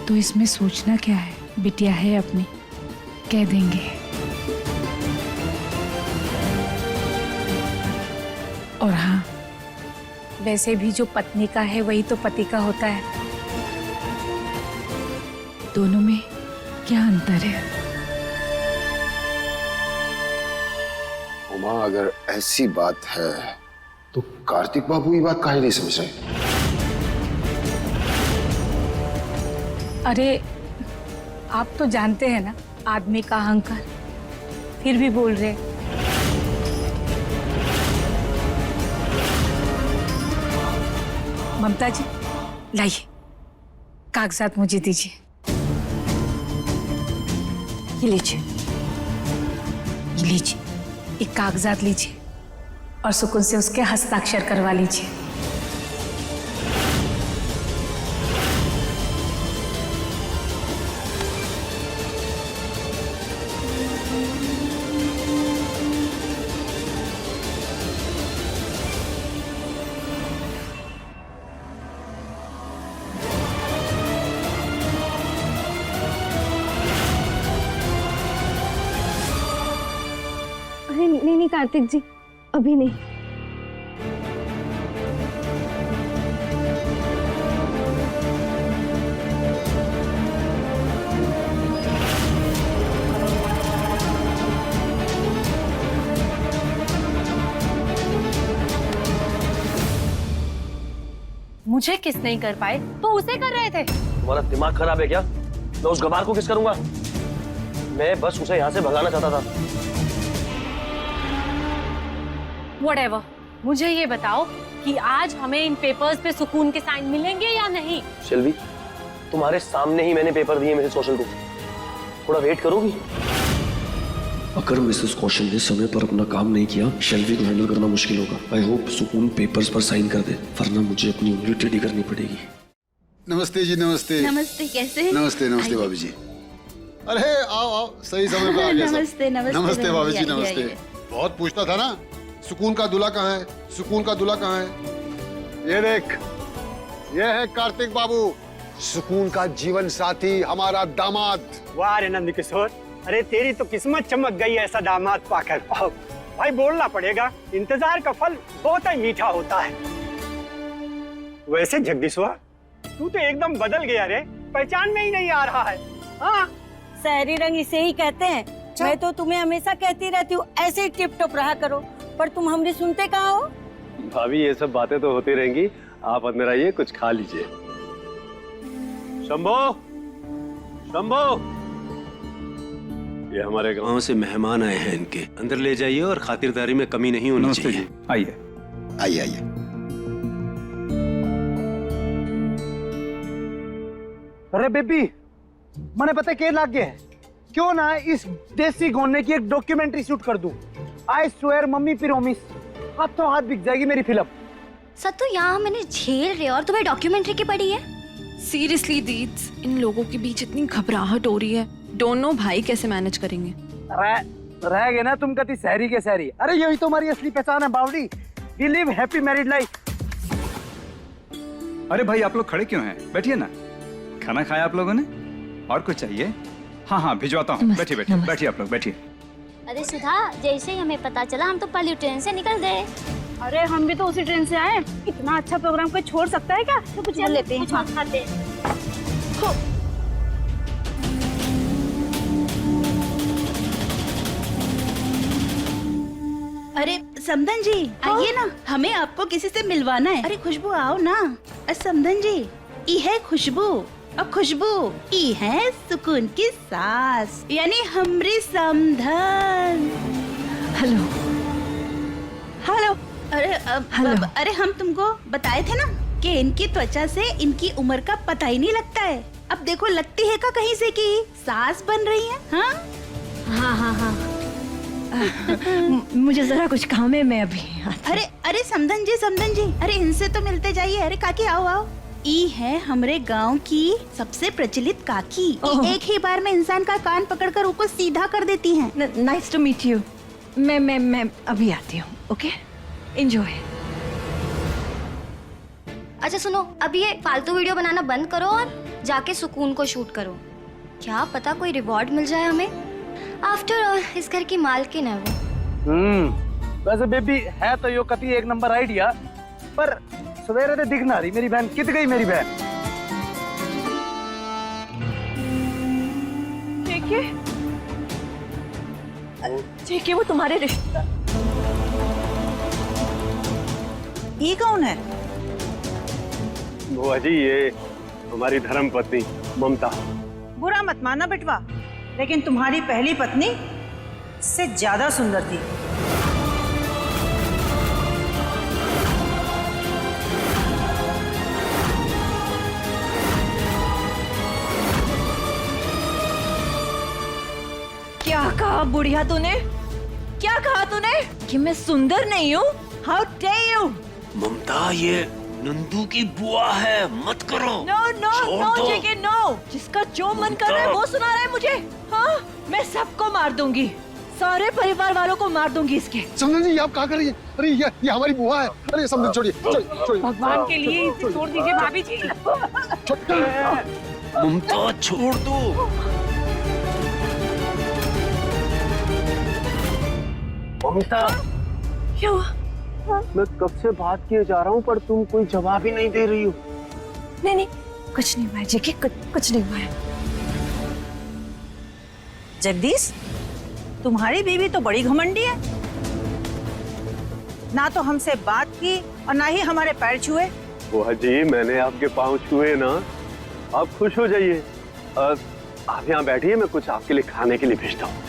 तो इसमें सोचना क्या है, बिटिया है अपनी, कह देंगे। और हाँ, वैसे भी जो पत्नी का है वही तो पति का होता है। दोनों में क्या अंतर है? उमा, अगर ऐसी बात है तो कार्तिक बाबू ये बात काहे नहीं समझ रहे? अरे आप तो जानते हैं ना आदमी का अहंकार, फिर भी बोल रहे। ममता जी, लाइए कागजात मुझे दीजिए। ये लीजिए। ये लीजिए, ये कागजात लीजिए और सुकून से उसके हस्ताक्षर करवा लीजिए। अरे नहीं कार्तिक जी, अभी नहीं। मुझे किस नहीं कर पाए तो उसे कर रहे थे। तुम्हारा दिमाग खराब है क्या? मैं उस गवार को किस करूंगा? मैं बस उसे यहाँ से भगाना चाहता था। Whatever, मुझे ये बताओ कि आज हमें इन पेपर्स पे सुकून के साइन मिलेंगे या नहीं? शिल्वी, तुम्हारे सामने ही मैंने पेपर दिए मेरे सोशल को, थोड़ा वेट करोगी? अगर मिसेस कौशल ने समय पर अपना काम नहीं किया, शेल्वी को हैंडल करना मुश्किल होगा। आई होप सुकून पेपर्स पर साइन कर दे, वरना मुझे अपनी उंगली टेढ़ी करनी पड़ेगी। नमस्ते जी, नमस्ते। नमस्ते, कैसे? नमस्ते नमस्ते भाभी जी। अरे आओ आओ, सही समय पर आ गया। नमस्ते नमस्ते। नमस्ते भाभी जी, नमस्ते। बहुत पूछता था ना, सुकून का दूल्हा कहाँ है, सुकून का दूल्हा कहाँ है? ये देख, ये है कार्तिक बाबू, सुकून का जीवन साथी, हमारा दामाद। वाह रे नंद किशोर, अरे तेरी तो किस्मत चमक गई ऐसा दामाद पाकर। भाई बोलना पड़ेगा, इंतजार का फल बहुत ही मीठा होता है। वैसे जगदीशवा, तू तो एकदम बदल गया रे, पहचान में ही नहीं आ रहा है। हाँ, शहरी रंग इसे ही कहते हैं। मैं तो तुम्हें हमेशा कहती रहती हूँ ऐसे ही टिप टॉप रहा करो, पर तुम हमारी सुनते कहाँ हो? भाभी ये सब बातें तो होती रहेंगी, आप अंदर आइए, कुछ खा लीजिए। शंभो, शंभो, ये हमारे गांव से मेहमान आए हैं, इनके अंदर ले जाइए और खातिरदारी में कमी नहीं होनी चाहिए। आइए आइए आइए। अरे बेबी, मैंने पता क्या लग गया है, क्यों ना इस देसी गोने की एक डॉक्यूमेंट्री शूट कर दूं। आई स्वेयर मम्मी प्रोमिस, हाथों हाथ बिक जाएगी मेरी फिल्म। सत्तू, यहाँ मैंने झेल रहे और तुम्हें डॉक्यूमेंट्री की पड़ी है? सीरियसली दीदी, इन लोगों के बीच इतनी घबराहट हो रही है, डोंट नो भाई कैसे मैनेज करेंगे। रह गए ना तुम कति शहरी के शहरी। अरे यही तो हमारी असली पहचान है बावड़ी। We live happy married life. अरे भाई आप लोग खड़े क्यों हैं? बैठिए ना, खाना खाया आप लोगों ने? और कुछ चाहिए? हाँ हाँ भिजवाता हूँ, बैठिए बैठिए बैठिए, आप लोग बैठिए। अरे सुधा, जैसे ही हमें पता चला हम तो पहले ट्रेन से निकल गए। अरे हम भी तो उसी ट्रेन से आए। इतना अच्छा प्रोग्राम कोई छोड़ सकता है क्या? तो कुछ लेते हैं, कुछ खाते हैं। अरे समधन जी आइए ना, हमें आपको किसी से मिलवाना है। अरे खुशबू आओ ना। समधन जी, ये है खुशबू, अब खुशबू ई है सुकून की सास, यानी हमरी समधन। Hello hello. अरे हम तुमको बताए थे ना कि इनकी त्वचा से इनकी उम्र का पता ही नहीं लगता है। अब देखो लगती है का कहीं से कि सास बन रही है। हाँ हाँ हाँ हाँ। मुझे जरा कुछ काम है, मैं अभी आती हूँ। अरे समधन जी, अरे इनसे तो मिलते जाइए। अरे काकी आओ आओ। ई है हमरे गांव की सबसे प्रचलित काकी। एक ही बार में इंसान का कान पकड़कर ऊपर सीधा कर देती हैं। Nice to meet you. मैं अभी आती हूँ। Okay, enjoy. अच्छा सुनो, अब ये फालतू वीडियो बनाना बंद करो और जाके सुकून को शूट करो। क्या पता कोई रिवॉर्ड मिल जाए हमें। आफ्टर ऑल इस घर की मालकिन है वो। वैसे बेबी है तो यो कति एक नंबर आइडिया, पर सवेरे तो दिख ना रही मेरी बहन। कित गई मेरी बहन? ठीक है, वो तुम्हारे रिश्तेदार। ये कौन है? बुआ जी, ये हमारी धर्म पत्नी ममता। बुरा मत माना बेटवा, लेकिन तुम्हारी पहली पत्नी से ज्यादा सुंदर थी। क्या कहा बुढ़िया तूने? क्या कहा तूने कि मैं सुंदर नहीं हूँ? How dare you! ममता, ये नंदू की बुआ है, मत करो। नो नो छोड़ नो दो। जेके नो। जिसका जो मन कर रहा है वो सुना रहा है मुझे। हाँ, मैं सबको मार दूंगी, सारे परिवार वालों को मार दूंगी इसके। समझन जी, आप क्या कर रही है? अरे ये हमारी बुआ है। अरे समझन छोड़िए, छोड़िए। भगवान के लिए इसे छोड़ दीजिए भाभी जी। ममता छोड़ दो। ममता, क्या हुआ? मैं कब से बात किए जा रहा हूँ पर तुम कोई जवाब ही नहीं दे रही हो। नहीं, कुछ नहीं हुआ है जेके, कुछ नहीं हुआ है। जगदीश, तुम्हारी बीवी तो बड़ी घमंडी है। ना तो हमसे बात की और ना ही हमारे पैर छुए। बुआ जी, मैंने आपके पाँव छुए ना, आप खुश हो जाइए। आप यहाँ बैठिए, मैं कुछ आपके लिए खाने के लिए भेजता हूँ।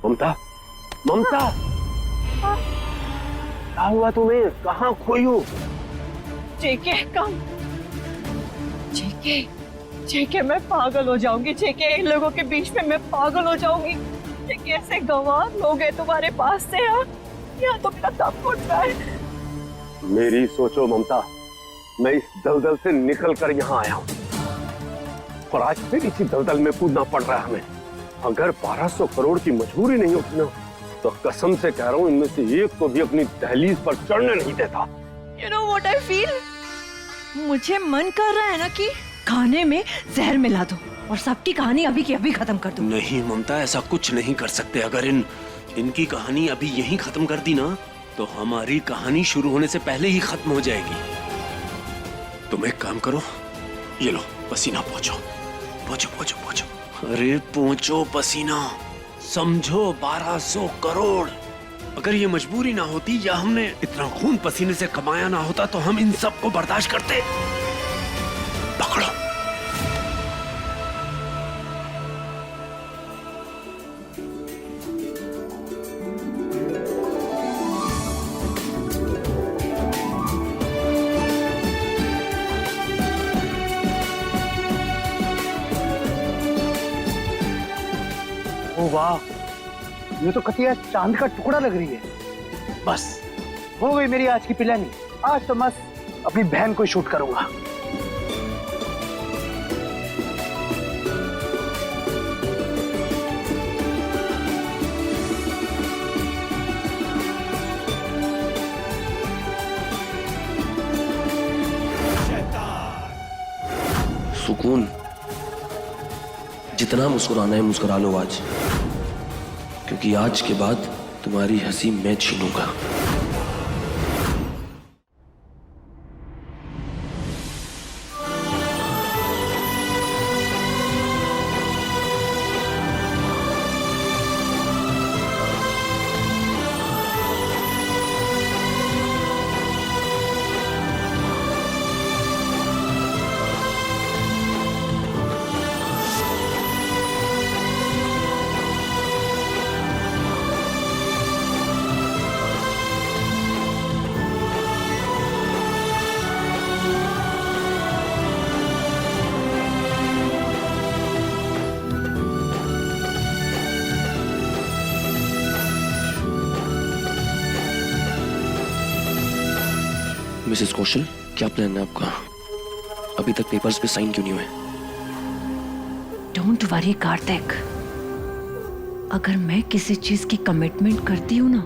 ममता, ममता, क्या हुआ तुम्हें? कहाँ खोई हो? जेके कम। जेके मैं पागल हो जाऊंगी। जेके इन लोगों के बीच में मैं पागल हो जाऊंगी। जेके ऐसे गंवार लोग हैं तुम्हारे पास से। यहाँ तो मेरा दम घुट रहा है। मेरी सोचो ममता, मैं इस दलदल से निकल कर यहाँ आया हूँ और आज फिर इसी दलदल में कूदना पड़ रहा है हमें। अगर 1200 करोड़ की मजबूरी नहीं होती ना, तो कसम से कह रहा हूँ इनमें से एक को भी अपनी दहलीज पर चढ़ने नहीं देता। You know what I feel? मुझे मन कर रहा है ना कि खाने में जहर मिला दूं और सबकी कहानी अभी की अभी खत्म कर दूं। नहीं ममता, ऐसा कुछ नहीं कर सकते। अगर इनकी कहानी अभी यहीं खत्म कर दी ना, तो हमारी कहानी शुरू होने से पहले ही खत्म हो जाएगी। तुम एक काम करो, ये लो पसीना पोंछो। अरे पोंछो पसीना। समझो 1200 करोड़। अगर ये मजबूरी ना होती या हमने इतना खून पसीने से कमाया ना होता, तो हम इन सब को बर्दाश्त करते। पकड़ो। ओ वाह, ये तो कतिया चांद का टुकड़ा लग रही है। बस हो गई मेरी आज की प्लानिंग। आज तो मस्त अपनी बहन को शूट करूंगा। सुकून, जितना मुस्कुराना है मुस्कुरा लो आज, क्योंकि आज के बाद तुम्हारी हंसी मैं छीनूंगा। मिसेस कौशल, क्या प्लान है आपका? अभी तक पेपर्स पे साइन क्यों नहीं हुए? डोंट वरी कार्तिक, अगर मैं किसी चीज की कमिटमेंट करती हूँ ना,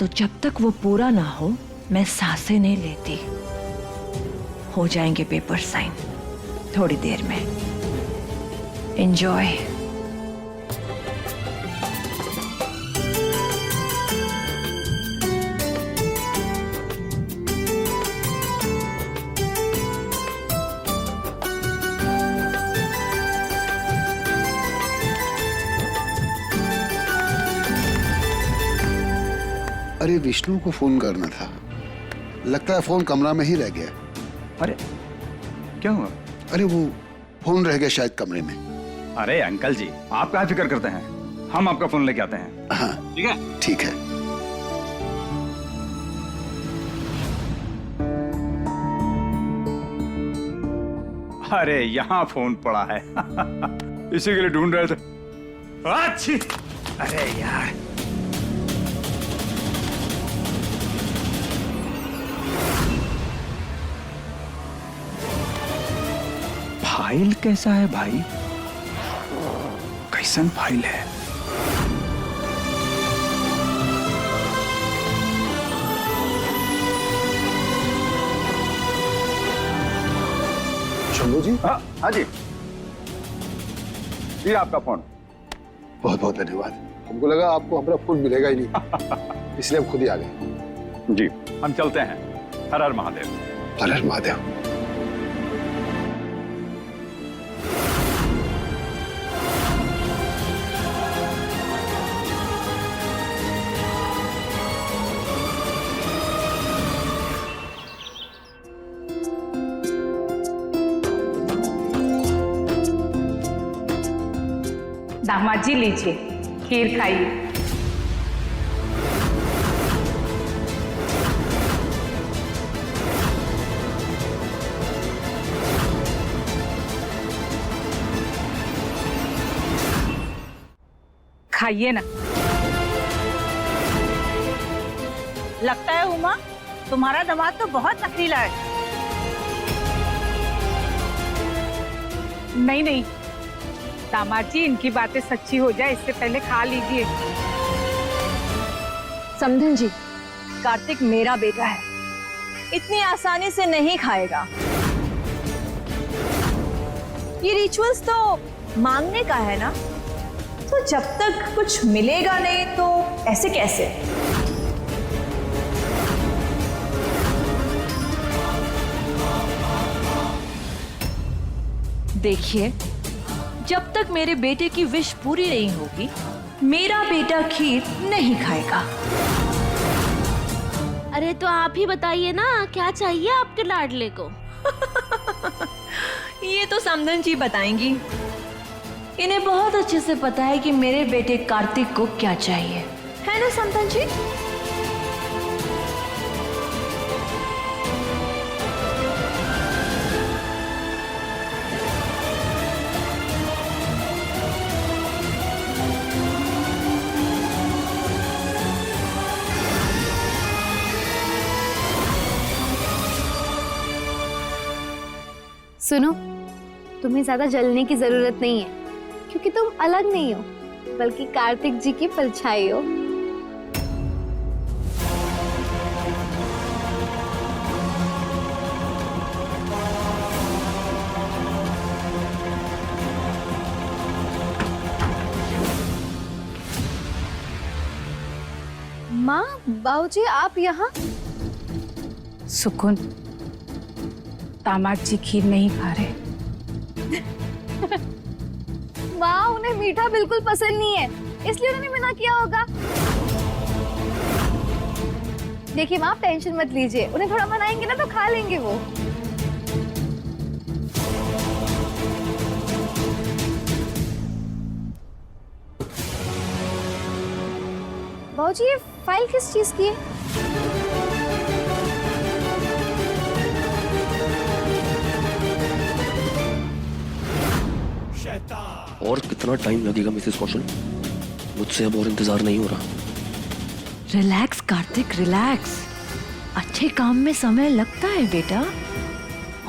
तो जब तक वो पूरा ना हो मैं सांसें नहीं लेती। हो जाएंगे पेपर साइन थोड़ी देर में। एंजॉय। अरे विष्णु को फोन करना था, लगता है फोन कमरा में ही रह गया। अरे क्या हुआ? अरे वो फोन रह गया शायद कमरे में। अरे अंकल जी, आप क्या फिक्र करते हैं, हम आपका फोन लेके आते हैं। हाँ ठीक है, ठीक है। अरे यहाँ फोन पड़ा है इसी के लिए ढूंढ रहे थे। अच्छी, अरे यार फाइल कैसा है भाई? कैसन फाइल है? शंभू जी। हाँ जी, ये आपका फोन। बहुत बहुत धन्यवाद। हमको लगा आपको हमारा फोन मिलेगा ही नहीं इसलिए हम खुद ही आ गए। जी, हम चलते हैं। हर हर महादेव। हर हर महादेव। दामाद जी लीजिए, खीर खाइए। खाइए ना। लगता है उमा, तुम्हारा दामाद तो बहुत नखरीला है। नहीं नहीं दामाद जी, इनकी बातें सच्ची हो जाए इससे पहले खा लीजिए। समधन जी, कार्तिक मेरा बेटा है, इतनी आसानी से नहीं खाएगा। ये रिचुअल्स तो मांगने का है ना, तो जब तक कुछ मिलेगा नहीं तो ऐसे कैसे? देखिए, जब तक मेरे बेटे की विश पूरी नहीं होगी, मेरा बेटा खीर नहीं खाएगा। अरे तो आप ही बताइए ना, क्या चाहिए आपके लाडले को? ये तो समधन जी बताएंगी। इन्हें बहुत अच्छे से पता है कि मेरे बेटे कार्तिक को क्या चाहिए, है ना समधन जी? सुनो, तुम्हें ज्यादा जलने की जरूरत नहीं है, क्योंकि तुम अलग नहीं हो, बल्कि कार्तिक जी की परछाई हो। माँ, बाबूजी, आप यहाँ? सुकून, दामाद जी खीर नहीं खा रहे। माँ, उन्हें मीठा बिल्कुल पसंद नहीं है, इसलिए उन्होंने मना किया होगा। देखिए माँ, आप टेंशन मत लीजिए, उन्हें थोड़ा मनाएंगे ना तो खा लेंगे वो। बाबूजी, ये फाइल किस चीज की है? और कितना टाइम लगेगा मिसेस कौशल? मुझसे अब और इंतजार नहीं हो रहा। Relax Kartik, relax. अच्छे काम में समय लगता है बेटा,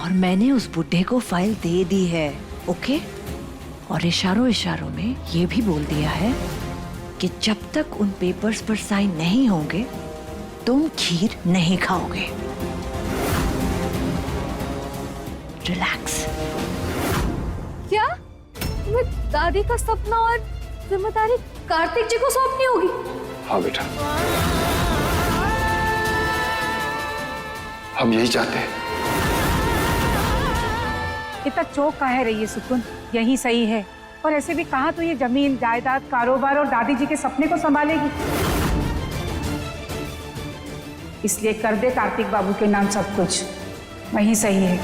और मैंने उस बुड्ढे को फाइल दे दी है, ओके? और इशारों इशारों में ये भी बोल दिया है कि जब तक उन पेपर्स पर साइन नहीं होंगे तुम खीर नहीं खाओगे। रिलैक्स। क्या तुम्हें दादी का सपना और जिम्मेदारी कार्तिक जी को सौंपनी होगी? हाँ बेटा, हम यही चाहते हैं। इतना चौक काहे रही है सुकून, यही सही है। और ऐसे भी कहाँ तो ये जमीन जायदाद कारोबार और दादी जी के सपने को संभालेगी। इसलिए कर दे कार्तिक बाबू के नाम सब कुछ, वही सही है।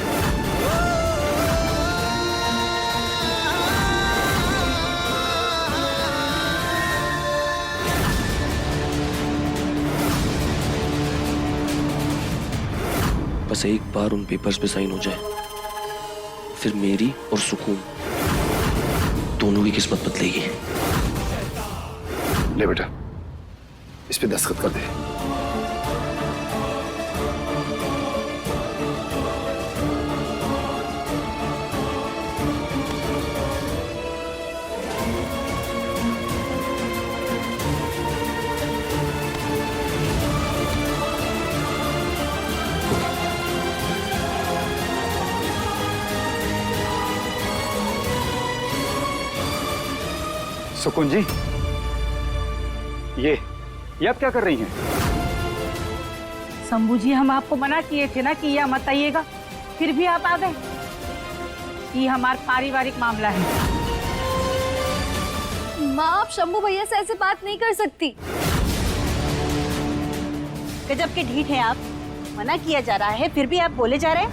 बस एक बार उन पेपर्स पे साइन हो जाए, फिर मेरी और सुकून दोनों की किस्मत बदलेगी। ले बेटा, इस पे दस्तखत कर दे। सुकून जी, ये आप क्या कर रही हैं? शंभू जी, हम आपको मना किए थे ना कि यह मत आइएगा, फिर भी आप आ गए। ये हमारा पारिवारिक मामला है। माँ, आप शंभू भैया से ऐसे बात नहीं कर सकती। गजब के ढीठ हैं आप, मना किया जा रहा है फिर भी आप बोले जा रहे हैं।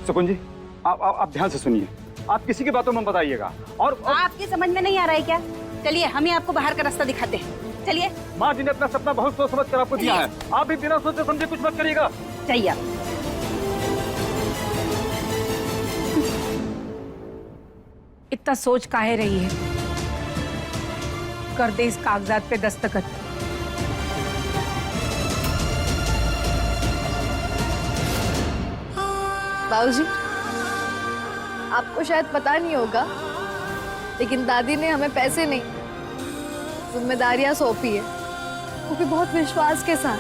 सुकून जी, आप ध्यान से सुनिए, आप किसी की बातों में बताइएगा। और आपकी समझ में नहीं आ रहा है क्या? चलिए हम ही आपको बाहर का रास्ता दिखाते हैं, चलिए। माँ जी ने अपना सपना बहुत सोच समझ कर आपको दिया है, आप भी बिना सोचे समझे कुछ मत करिएगा। चाहिए इतना सोच काहे रही है? कर दे इस कागजात पे दस्तखत। बाबूजी, आपको शायद पता नहीं होगा, लेकिन दादी ने हमें पैसे नहीं, जिम्मेदारियां सौंपी है, वो भी बहुत विश्वास के साथ।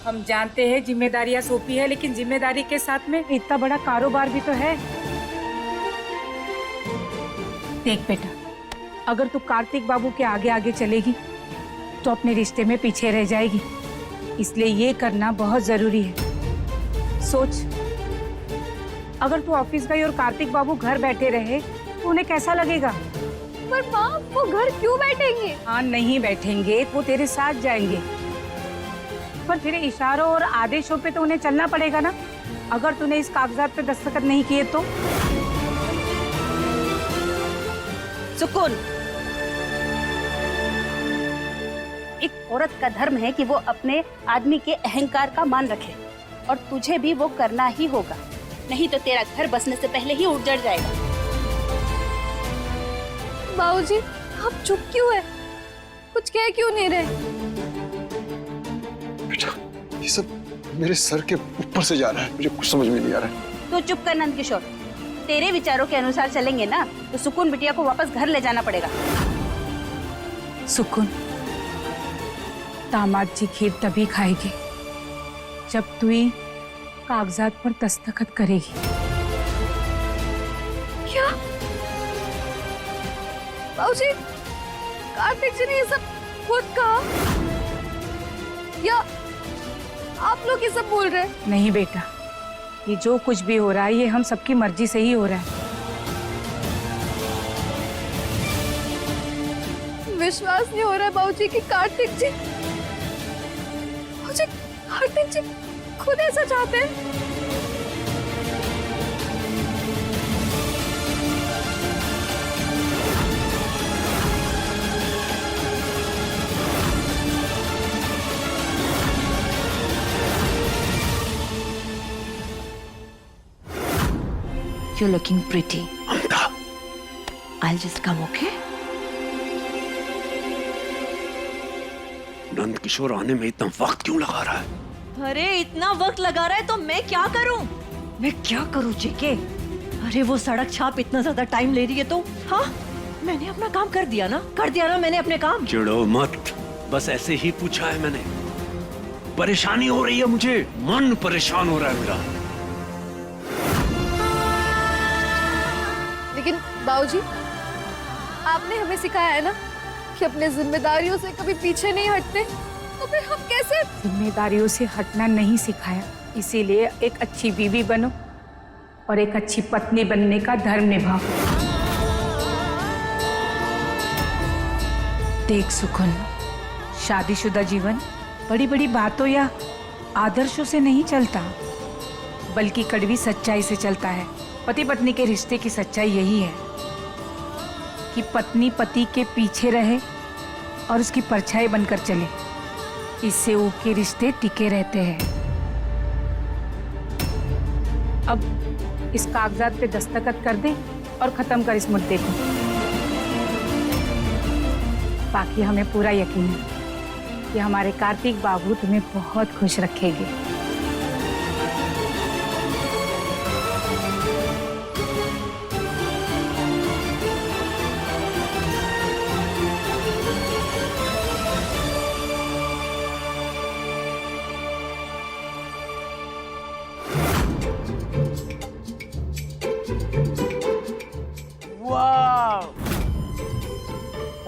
हम जानते हैं जिम्मेदारियां सौंपी है, लेकिन जिम्मेदारी के साथ में इतना बड़ा कारोबार भी तो है। देख बेटा, अगर तू कार्तिक बाबू के आगे आगे चलेगी तो अपने रिश्ते में पीछे रह जाएगी, इसलिए ये करना बहुत जरूरी है। सोच, अगर तू ऑफिस गई और कार्तिक बाबू घर बैठे रहे तो उन्हें कैसा लगेगा? पर माँ, वो घर क्यों बैठेंगे? हाँ, नहीं बैठेंगे, वो तेरे साथ जाएंगे, पर तेरे इशारों और आदेशों पे तो उन्हें चलना पड़ेगा ना। अगर तूने इस कागजात पे दस्तखत नहीं किए तो। सुकून, एक औरत का धर्म है कि वो अपने आदमी के अहंकार का मान रखे, और तुझे भी वो करना ही होगा, नहीं तो तेरा घर बसने से पहले ही उजड़ जाएगा। बाबूजी, आप चुप क्यों है? कुछ कह क्यों नहीं रहे? बेटा, ये सब मेरे सर के ऊपर से जा रहा है, मुझे कुछ समझ में नहीं आ रहा है। तो चुप कर नंद किशोर, तेरे विचारों के अनुसार चलेंगे ना तो सुकून बिटिया को वापस घर ले जाना पड़ेगा। सुकून, दामाद जी खीर तभी खाएगी जब तू ही कागजात पर दस्तखत करेगी। क्या? बाबूजी, कार्तिक जी ने ये सब खुद कहा या आप लोग ये सब बोल रहे हैं? नहीं बेटा, ये जो कुछ भी हो रहा है ये हम सबकी मर्जी से ही हो रहा है। विश्वास नहीं हो रहा है बाबूजी कि कार्तिक जी खुद ऐसा चाहते हैं। You're looking pretty. I'll just come, okay? Nand Kishore आने में इतना वक्त क्यों लगा रहा है? अरे इतना वक्त लगा रहा है तो मैं क्या करूं? मैं क्या करूं जेके? अरे वो सड़क छाप इतना ज्यादा टाइम ले रही है तो हाँ, मैंने अपना काम कर दिया ना मैंने अपने काम। चिढ़ो मत, बस ऐसे ही पूछा है मैंने। परेशानी हो रही है मुझे, मन परेशान हो रहा है मेरा। लेकिन बाबूजी, आपने हमें सिखाया है ना कि अपने जिम्मेदारियों से कभी पीछे नहीं हटते, तो फिर हम कैसे? जिम्मेदारियों से हटना नहीं सिखाया, इसीलिए एक अच्छी बीवी बनो और एक अच्छी पत्नी बनने का धर्म निभाओ। देख सुकुन, शादीशुदा जीवन बड़ी बड़ी बातों या आदर्शों से नहीं चलता, बल्कि कड़वी सच्चाई से चलता है। पति पत्नी के रिश्ते की सच्चाई यही है कि पत्नी पति के पीछे रहे और उसकी परछाई बनकर चले। इससे उनके रिश्ते टिके रहते हैं। अब इस कागजात पे दस्तखत कर दे और खत्म कर इस मुद्दे को। बाकी हमें पूरा यकीन है कि हमारे कार्तिक बाबू तुम्हें बहुत खुश रखेंगे।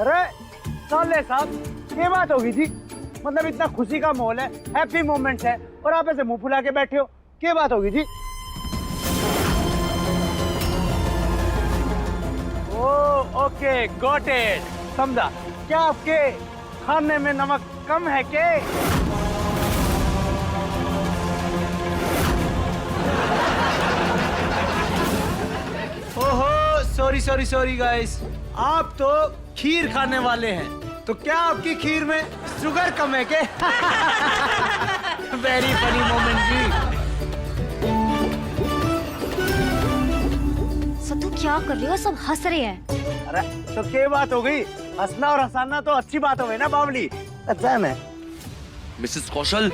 अरे साले साहब, ये बात होगी जी? मतलब इतना खुशी का माहौल है, हैप्पी मोमेंट्स है, और आप ऐसे मुंह फुला के बैठे हो, क्या बात होगी जी? ओके, गॉट इट, समझा। क्या आपके खाने में नमक कम है क्या? ओहो, सॉरी गाइस, आप तो खीर खाने वाले हैं, तो क्या आपकी खीर में शुगर कम है क्या? वेरी फनी मोमेंट जी। सतु क्या कर रही हो? सब हंस रहे हैं। अरे तो क्या बात हो गई? हंसना और हंसाना तो अच्छी बात हो गई ना बावली। अच्छा है मैं। मिसेस कौशल,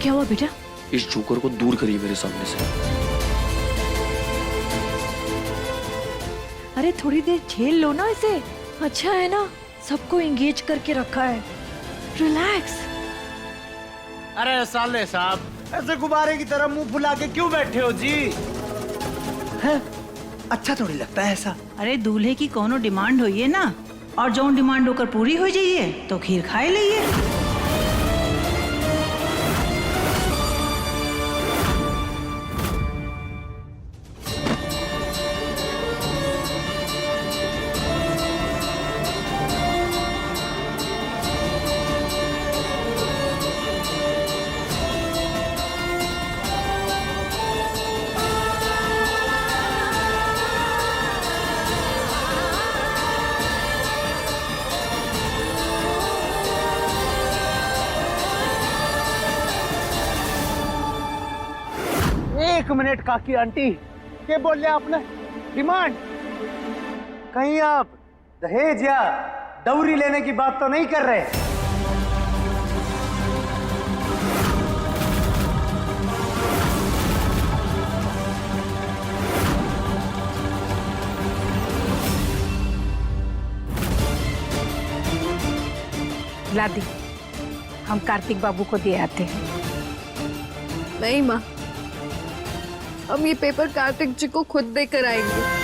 क्या हुआ बेटा? इस जोकर को दूर करिए मेरे सामने से। अरे थोड़ी देर झेल लो ना इसे, अच्छा है ना, सबको एंगेज करके रखा है। रिलैक्स। अरे साले साहब, ऐसे गुब्बारे की तरह मुंह फुला के क्यों बैठे हो जी? है? अच्छा थोड़ी लगता है ऐसा। अरे दूल्हे की कोनो डिमांड होइए ना, और जो डिमांड होकर पूरी हो जाइए तो खीर खाए लीजिए। एक मिनट काकी आंटी, क्या बोल रहे आपने? डिमांड? कहीं आप दहेज या दौरी लेने की बात तो नहीं कर रहे? लादी, हम कार्तिक बाबू को दे आते हैं। नहीं माँ, हम ये पेपर कार्तिक जी को खुद देकर आएंगे।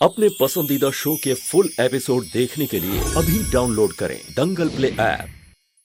अपने पसंदीदा शो के फुल एपिसोड देखने के लिए अभी डाउनलोड करें दंगल प्ले ऐप।